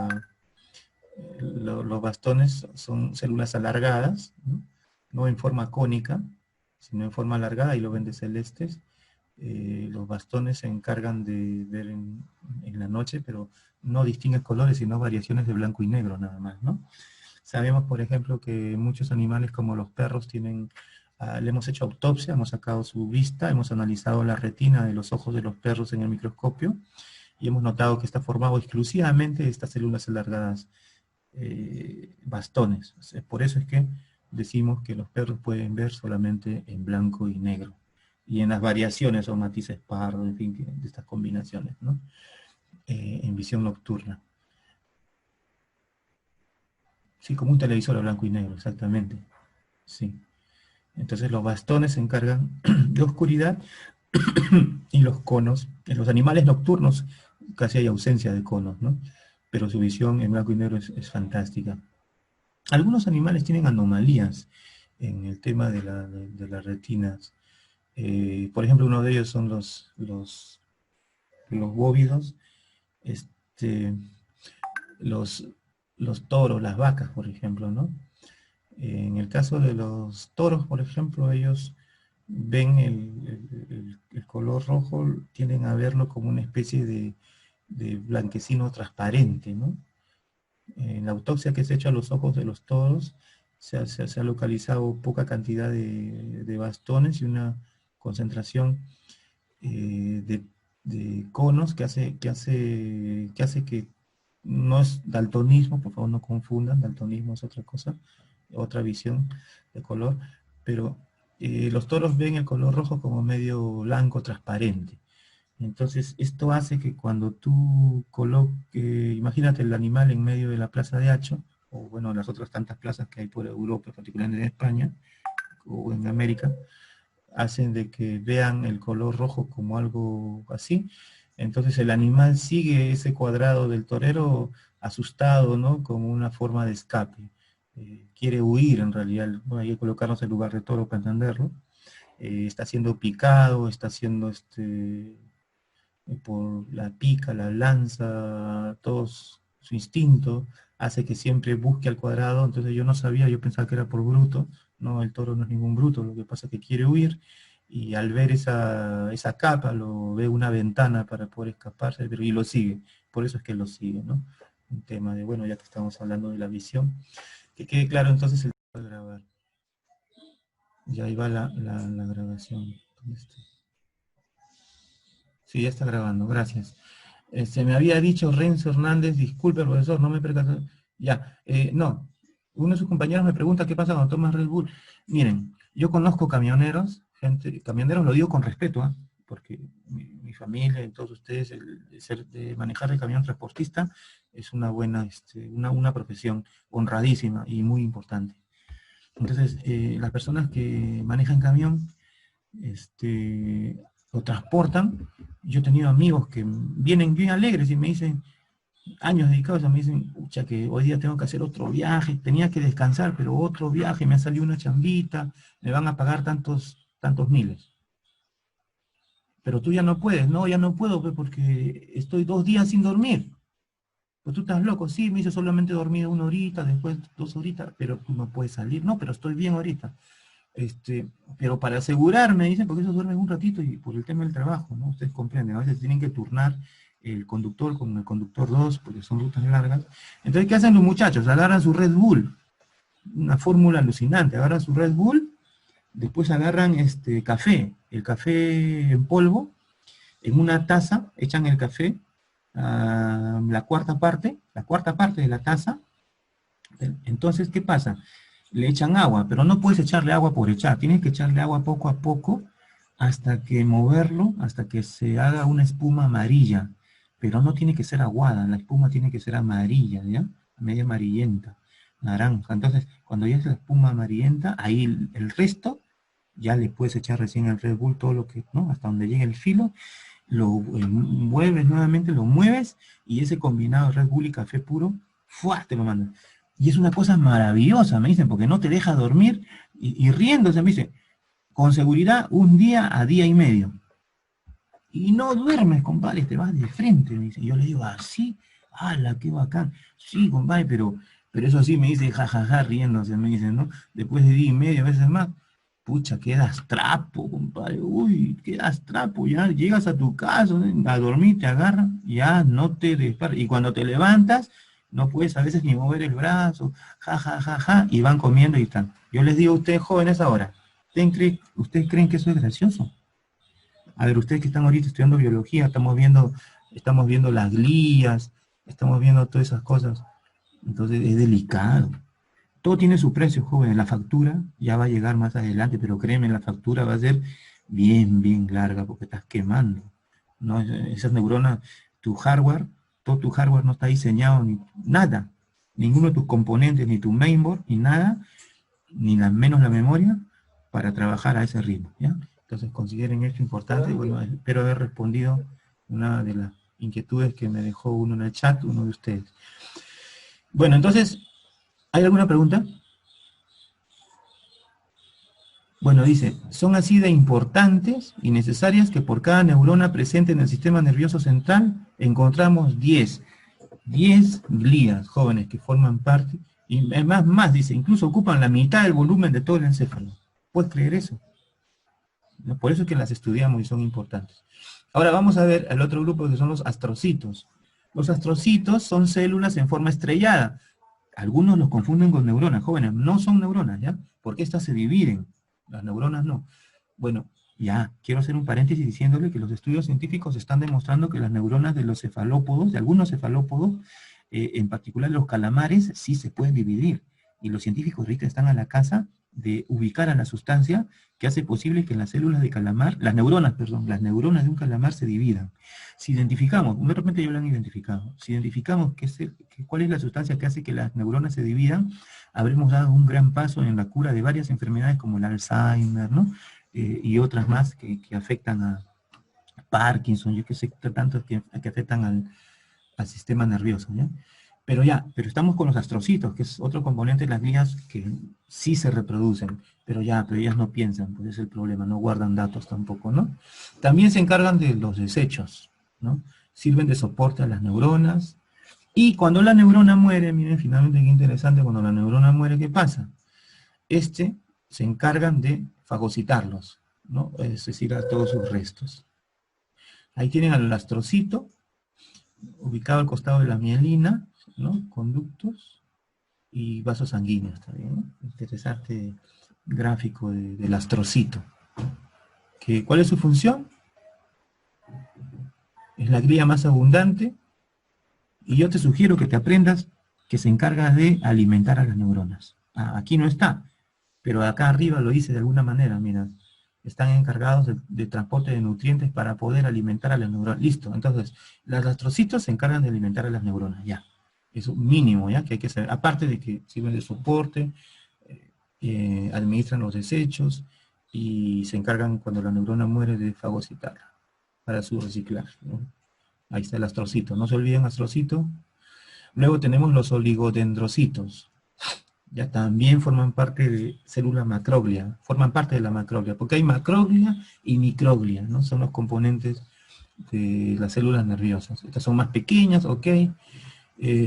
Speaker 1: Los bastones son células alargadas, ¿no? No en forma cónica, sino en forma alargada, y lo ven de celestes. Los bastones se encargan de ver en la noche, pero no distinguen colores, sino variaciones de blanco y negro nada más, ¿no? Sabemos, por ejemplo, que muchos animales como los perros tienen, le hemos hecho autopsia, hemos sacado su vista, hemos analizado la retina de los ojos de los perros en el microscopio, y hemos notado que está formado exclusivamente de estas células alargadas, bastones. O sea, por eso es que decimos que los perros pueden ver solamente en blanco y negro, y en las variaciones o matices pardos, en fin, de estas combinaciones, ¿no? En visión nocturna. Sí, como un televisor a blanco y negro, exactamente. Sí. Entonces los bastones se encargan de oscuridad y los conos. En los animales nocturnos casi hay ausencia de conos, ¿no? Pero su visión en blanco y negro es fantástica. Algunos animales tienen anomalías en el tema de las retinas. Por ejemplo, uno de ellos son los bóvidos, este, los, los toros, las vacas, por ejemplo, ¿no? En el caso de los toros, por ejemplo, ellos ven el color rojo, tienden a verlo como una especie de blanquecino transparente, ¿no? En la autopsia que se ha hecho a los ojos de los toros, se ha localizado poca cantidad de bastones y una concentración de conos que no es daltonismo, por favor no confundan, daltonismo es otra cosa, otra visión de color, pero los toros ven el color rojo como medio blanco transparente. Entonces, esto hace que cuando tú coloques, imagínate el animal en medio de la plaza de Hacho, o bueno, las otras tantas plazas que hay por Europa, particularmente en España, o en América, hacen de que vean el color rojo como algo así. Entonces el animal sigue ese cuadrado del torero asustado, ¿no? Como una forma de escape. Quiere huir en realidad, ¿no? Hay que colocarnos en lugar de toro para entenderlo. Está siendo picado, está siendo por la pica, la lanza, todo su instinto, hace que siempre busque al cuadrado. Entonces yo no sabía, yo pensaba que era por bruto. No, el toro no es ningún bruto, lo que pasa es que quiere huir, y al ver esa capa, lo ve una ventana para poder escaparse, y lo sigue. Por eso es que lo sigue, ¿no? Un tema de, bueno, ya que estamos hablando de la visión, que quede claro entonces el de grabar. Ya ahí va la grabación. ¿Dónde está? Sí, ya está grabando, gracias. Se me había dicho Renzo Hernández, disculpe profesor, no me percaté. Ya, no. Uno de sus compañeros me pregunta qué pasa cuando tomas Red Bull. Miren, yo conozco camioneros, camioneros lo digo con respeto, ¿ah? Porque mi familia y todos ustedes, de manejar el camión transportista es una buena, una profesión honradísima y muy importante. Entonces, las personas que manejan camión, lo transportan. Yo he tenido amigos que vienen bien alegres y me dicen, años dedicados, me dicen, pucha, que hoy día tengo que hacer otro viaje, tenía que descansar, pero otro viaje, me ha salido una chambita, me van a pagar tantos miles. Pero tú ya no puedes. No, ya no puedo, pues, porque estoy 2 días sin dormir. Pues tú estás loco. Sí, me hice solamente dormir 1 horita, después 2 horitas, pero tú no puedes salir. No, pero estoy bien ahorita. Pero para asegurarme, dicen, porque ellos duermen un ratito y por el tema del trabajo, ¿no? Ustedes comprenden, a veces tienen que turnar el conductor con el conductor 2, porque son rutas largas. Entonces, ¿qué hacen los muchachos? Agarran su Red Bull, una fórmula alucinante, agarran su Red Bull, después agarran café, el café en polvo, en una taza, echan el café, la cuarta parte de la taza. Entonces, ¿qué pasa? Le echan agua, pero no puedes echarle agua por echar, tienes que echarle agua poco a poco hasta que moverlo, hasta que se haga una espuma amarilla, pero no tiene que ser aguada, la espuma tiene que ser amarilla, ¿ya? Media amarillenta, naranja. Entonces, cuando ya es la espuma amarillenta, ahí el resto, ya le puedes echar recién el Red Bull, todo lo que, ¿no? Hasta donde llegue el filo, lo mueves nuevamente, lo mueves, y ese combinado Red Bull y café puro, ¡fua!, te lo mandan. Y es una cosa maravillosa, me dicen, porque no te deja dormir, y riéndose me dicen, con seguridad 1 día a día y medio. Y no duermes, compadre, te vas de frente, me dicen. Yo le digo, así, ¡Hala, qué bacán! Sí, compadre, pero eso sí me dice jajaja riéndose, me dice, ¿no? Después de día y medio, a veces más, pucha, quedas trapo, compadre, uy, quedas trapo, ya llegas a tu casa, ¿no? A dormir, te agarran, ya no te despiertas. Y cuando te levantas, no puedes a veces ni mover el brazo, ja, y van comiendo y están. Yo les digo a ustedes jóvenes ahora, ¿ustedes creen que eso es gracioso? A ver, ustedes que están ahorita estudiando biología, estamos viendo las glías, estamos viendo todas esas cosas. Entonces es delicado. Todo tiene su precio, jóvenes. La factura ya va a llegar más adelante, pero créeme, la factura va a ser bien, bien larga porque estás quemando, ¿no? Esas neuronas, tu hardware, todo tu hardware no está diseñado ni nada. Ninguno de tus componentes, ni tu mainboard, ni nada, menos la memoria, para trabajar a ese ritmo, ¿ya? Entonces consideren esto importante. Bueno, espero haber respondido una de las inquietudes que me dejó uno en el chat, uno de ustedes. Bueno, entonces, ¿hay alguna pregunta? Bueno, dice, son así de importantes y necesarias que por cada neurona presente en el sistema nervioso central encontramos 10 glías jóvenes que forman parte, y es más, dice, incluso ocupan la mitad del volumen de todo el encéfalo. ¿Puedes creer eso? ¿No? Por eso es que las estudiamos y son importantes. Ahora vamos a ver el otro grupo que son los astrocitos. Los astrocitos son células en forma estrellada. Algunos los confunden con neuronas, jóvenes. No son neuronas, ¿ya? Porque estas se dividen. Las neuronas no. Bueno, ya, quiero hacer un paréntesis diciéndole que los estudios científicos están demostrando que las neuronas de los cefalópodos, de algunos cefalópodos, en particular los calamares, sí se pueden dividir. Y los científicos ahorita están a la casa de ubicar a la sustancia que hace posible que las células de calamar, las neuronas de un calamar se dividan. Si identificamos, de repente ya lo han identificado, si identificamos cuál es la sustancia que hace que las neuronas se dividan, habremos dado un gran paso en la cura de varias enfermedades como el Alzheimer, ¿no? Y otras más que afectan a Parkinson, yo que sé, tantos que afectan al sistema nervioso, ¿ya? Pero estamos con los astrocitos, que es otro componente de las glías que sí se reproducen, pero ellas no piensan, pues es el problema, no guardan datos tampoco, ¿no? También se encargan de los desechos, ¿no? Sirven de soporte a las neuronas, y cuando la neurona muere, miren finalmente qué interesante, cuando la neurona muere, ¿qué pasa? Se encargan de fagocitarlos, ¿no? Es decir, a todos sus restos. Ahí tienen al astrocito, ubicado al costado de la mielina, ¿no? Conductos y vasos sanguíneos también, ¿no? Interesante gráfico del astrocito. ¿Cuál es su función? Es la glía más abundante, y yo te sugiero que te aprendas que se encarga de alimentar a las neuronas. Aquí no está, pero acá arriba lo dice de alguna manera, mira, están encargados de transporte de nutrientes para poder alimentar a las neuronas. Listo, entonces, los astrocitos se encargan de alimentar a las neuronas, ya. Es un mínimo, ya, que hay que saber. Aparte de que sirven de soporte, administran los desechos, y se encargan cuando la neurona muere de fagocitarla para su reciclaje, ¿no? Ahí está el astrocito, no se olviden astrocito. Luego tenemos los oligodendrocitos. Ya también forman parte de células macroglia, forman parte de la macroglia, porque hay macroglia y microglia, ¿no? Son los componentes de las células nerviosas. Estas son más pequeñas, ok.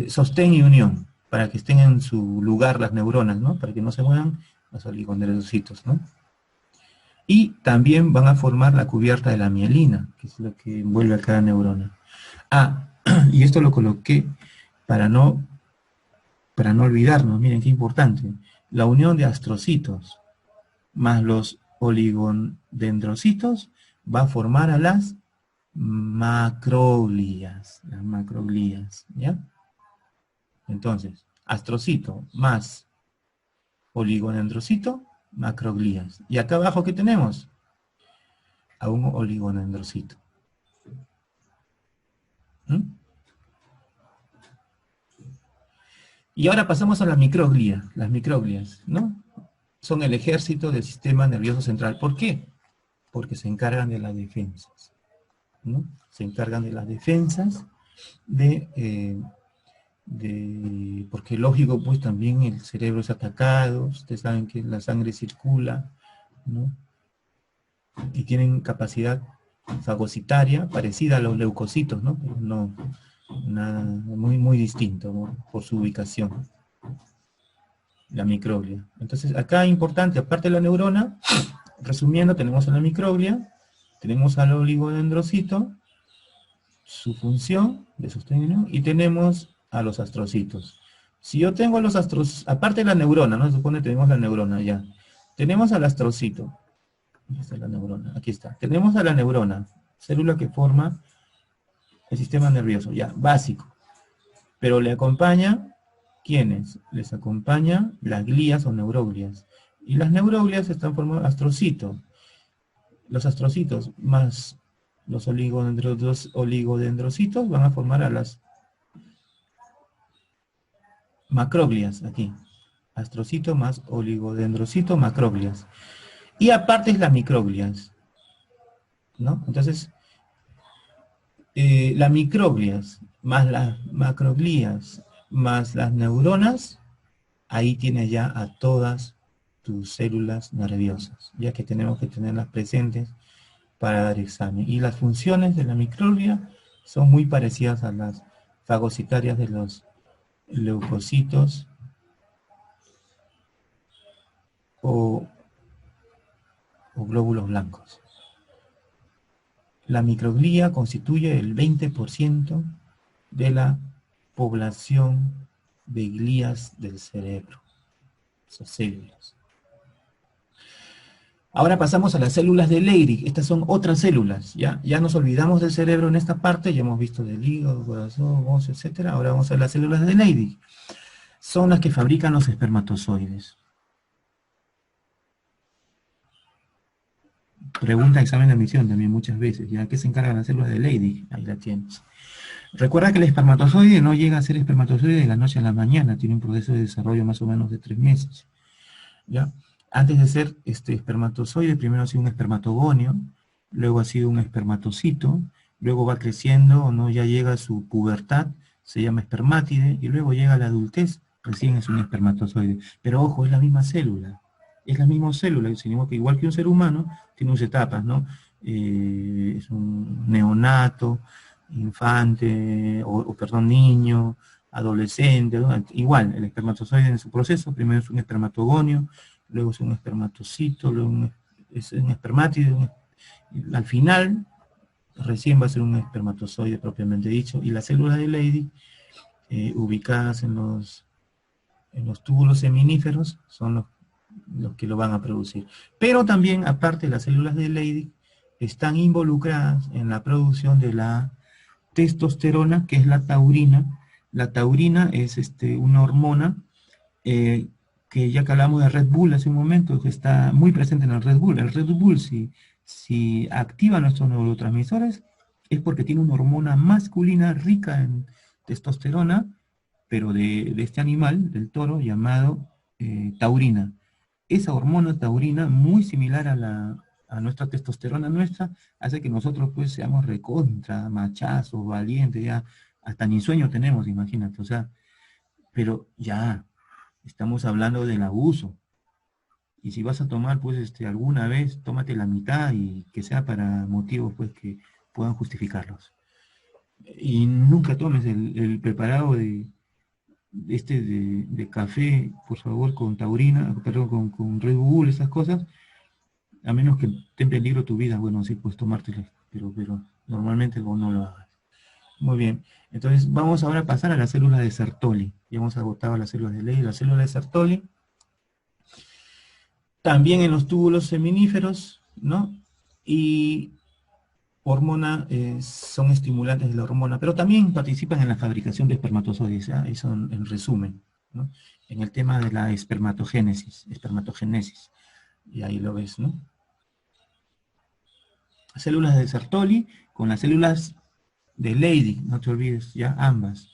Speaker 1: Sostén y unión, para que estén en su lugar las neuronas, ¿no? Para que no se muevan los oligodendrocitos, ¿no? Y también van a formar la cubierta de la mielina, que es lo que envuelve a cada neurona. Y esto lo coloqué para no olvidarnos, miren qué importante. La unión de astrocitos más los oligodendrocitos va a formar a las macroglias, ¿ya? Entonces, astrocito más oligodendrocito, macroglias. Y acá abajo, ¿qué tenemos? A un oligodendrocito. Y ahora pasamos a las microglias. Las microglias, ¿no? Son el ejército del sistema nervioso central. ¿Por qué? Porque se encargan de las defensas, ¿no? Se encargan de las defensas porque lógico, pues también el cerebro es atacado, ustedes saben que la sangre circula, ¿no? Y tienen capacidad fagocitaria parecida a los leucocitos, ¿no? Pero Nada, muy, muy distinto, ¿no? Por su ubicación, la microglia. Entonces, acá importante, aparte de la neurona, resumiendo, tenemos a la microglia, tenemos al oligodendrocito, su función de sostenimiento, y tenemos a los astrocitos. Si yo tengo los astrocitos, aparte de la neurona, ¿no? Se supone que tenemos la neurona ya. Tenemos al astrocito. Aquí está la neurona, aquí está. Tenemos a la neurona, célula que forma el sistema nervioso, ya, básico. Pero le acompaña, ¿quiénes? Les acompaña las glías o neuroglias. Y las neuroglias están formadas astrocitos. Los astrocitos más los oligodendrocitos van a formar a las macroglias, aquí. Astrocito más oligodendrocito, macroglias. Y aparte es las microglias, ¿no? Entonces, las microglias más las macroglías más las neuronas, ahí tienes ya a todas tus células nerviosas, ya que tenemos que tenerlas presentes para dar examen. Y las funciones de la microglia son muy parecidas a las fagocitarias de los leucocitos o glóbulos blancos. La microglía constituye el 20% de la población de glías del cerebro, esas células. Ahora pasamos a las células de Leydig. Estas son otras células, ¿ya? Ya nos olvidamos del cerebro en esta parte, ya hemos visto del hígado, corazón, óseo, etc. Ahora vamos a las células de Leydig. Son las que fabrican los espermatozoides. Pregunta examen de admisión también muchas veces, ¿ya? ¿Qué se encargan las células de Leydig? Ahí la tienes. Recuerda que el espermatozoide no llega a ser espermatozoide de la noche a la mañana, tiene un proceso de desarrollo más o menos de 3 meses, ¿ya? Antes de ser espermatozoide, primero ha sido un espermatogonio, luego ha sido un espermatocito, luego va creciendo, ¿no? Ya llega a su pubertad, se llama espermátide, y luego llega a la adultez, recién es un espermatozoide. Pero ojo, es la misma célula, sino que igual que un ser humano, tiene sus etapas, ¿no? Es un neonato, infante, perdón, niño, adolescente, ¿no? Igual, el espermatozoide en su proceso, primero es un espermatogonio, luego es un espermatocito, luego es un espermátide, al final recién va a ser un espermatozoide propiamente dicho, y las células de Leydig, ubicadas en los túbulos seminíferos, son los que lo van a producir. Pero también, aparte, las células de Leydig están involucradas en la producción de la testosterona, que es la taurina. La taurina es una hormona que ya que hablamos de Red Bull hace un momento, que está muy presente en el Red Bull. El Red Bull, si activa nuestros neurotransmisores, es porque tiene una hormona masculina rica en testosterona, pero de este animal, del toro, llamado taurina. Esa hormona taurina, muy similar a nuestra testosterona nuestra, hace que nosotros pues seamos recontra, machazos, valientes, ya hasta ni sueño tenemos, imagínate, o sea, pero ya estamos hablando del abuso. Y si vas a tomar, pues, alguna vez, tómate la mitad y que sea para motivos, pues, que puedan justificarlos. Y nunca tomes el preparado de café, por favor, con taurina, perdón, con Red Bull, esas cosas, a menos que esté en peligro tu vida, bueno, sí puedes tomártelo, pero normalmente vos no lo hagas. Muy bien, entonces vamos ahora a pasar a las células de Sertoli. Ya hemos agotado las células de Leydig, las células de Sertoli. También en los túbulos seminíferos, ¿no? Y hormona, son estimulantes de la hormona, pero también participan en la fabricación de espermatozoides, ¿ya? Eso en resumen, ¿no? En el tema de la espermatogénesis, y ahí lo ves, ¿no? Células de Sertoli con las células de Leydig, no te olvides, ya ambas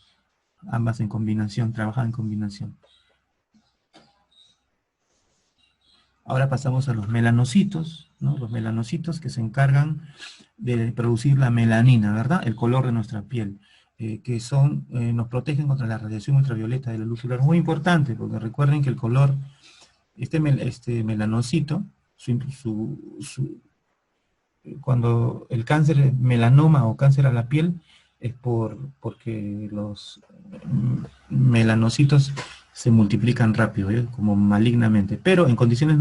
Speaker 1: en combinación, trabajan en combinación. Ahora pasamos a los melanocitos, ¿no? Los melanocitos que se encargan de producir la melanina, ¿verdad? El color de nuestra piel, que nos protegen contra la radiación ultravioleta de la luz solar. Muy importante, porque recuerden que el color, este melanocito, cuando el cáncer melanoma o cáncer a la piel, es porque los melanocitos se multiplican rápido, como malignamente, pero en condiciones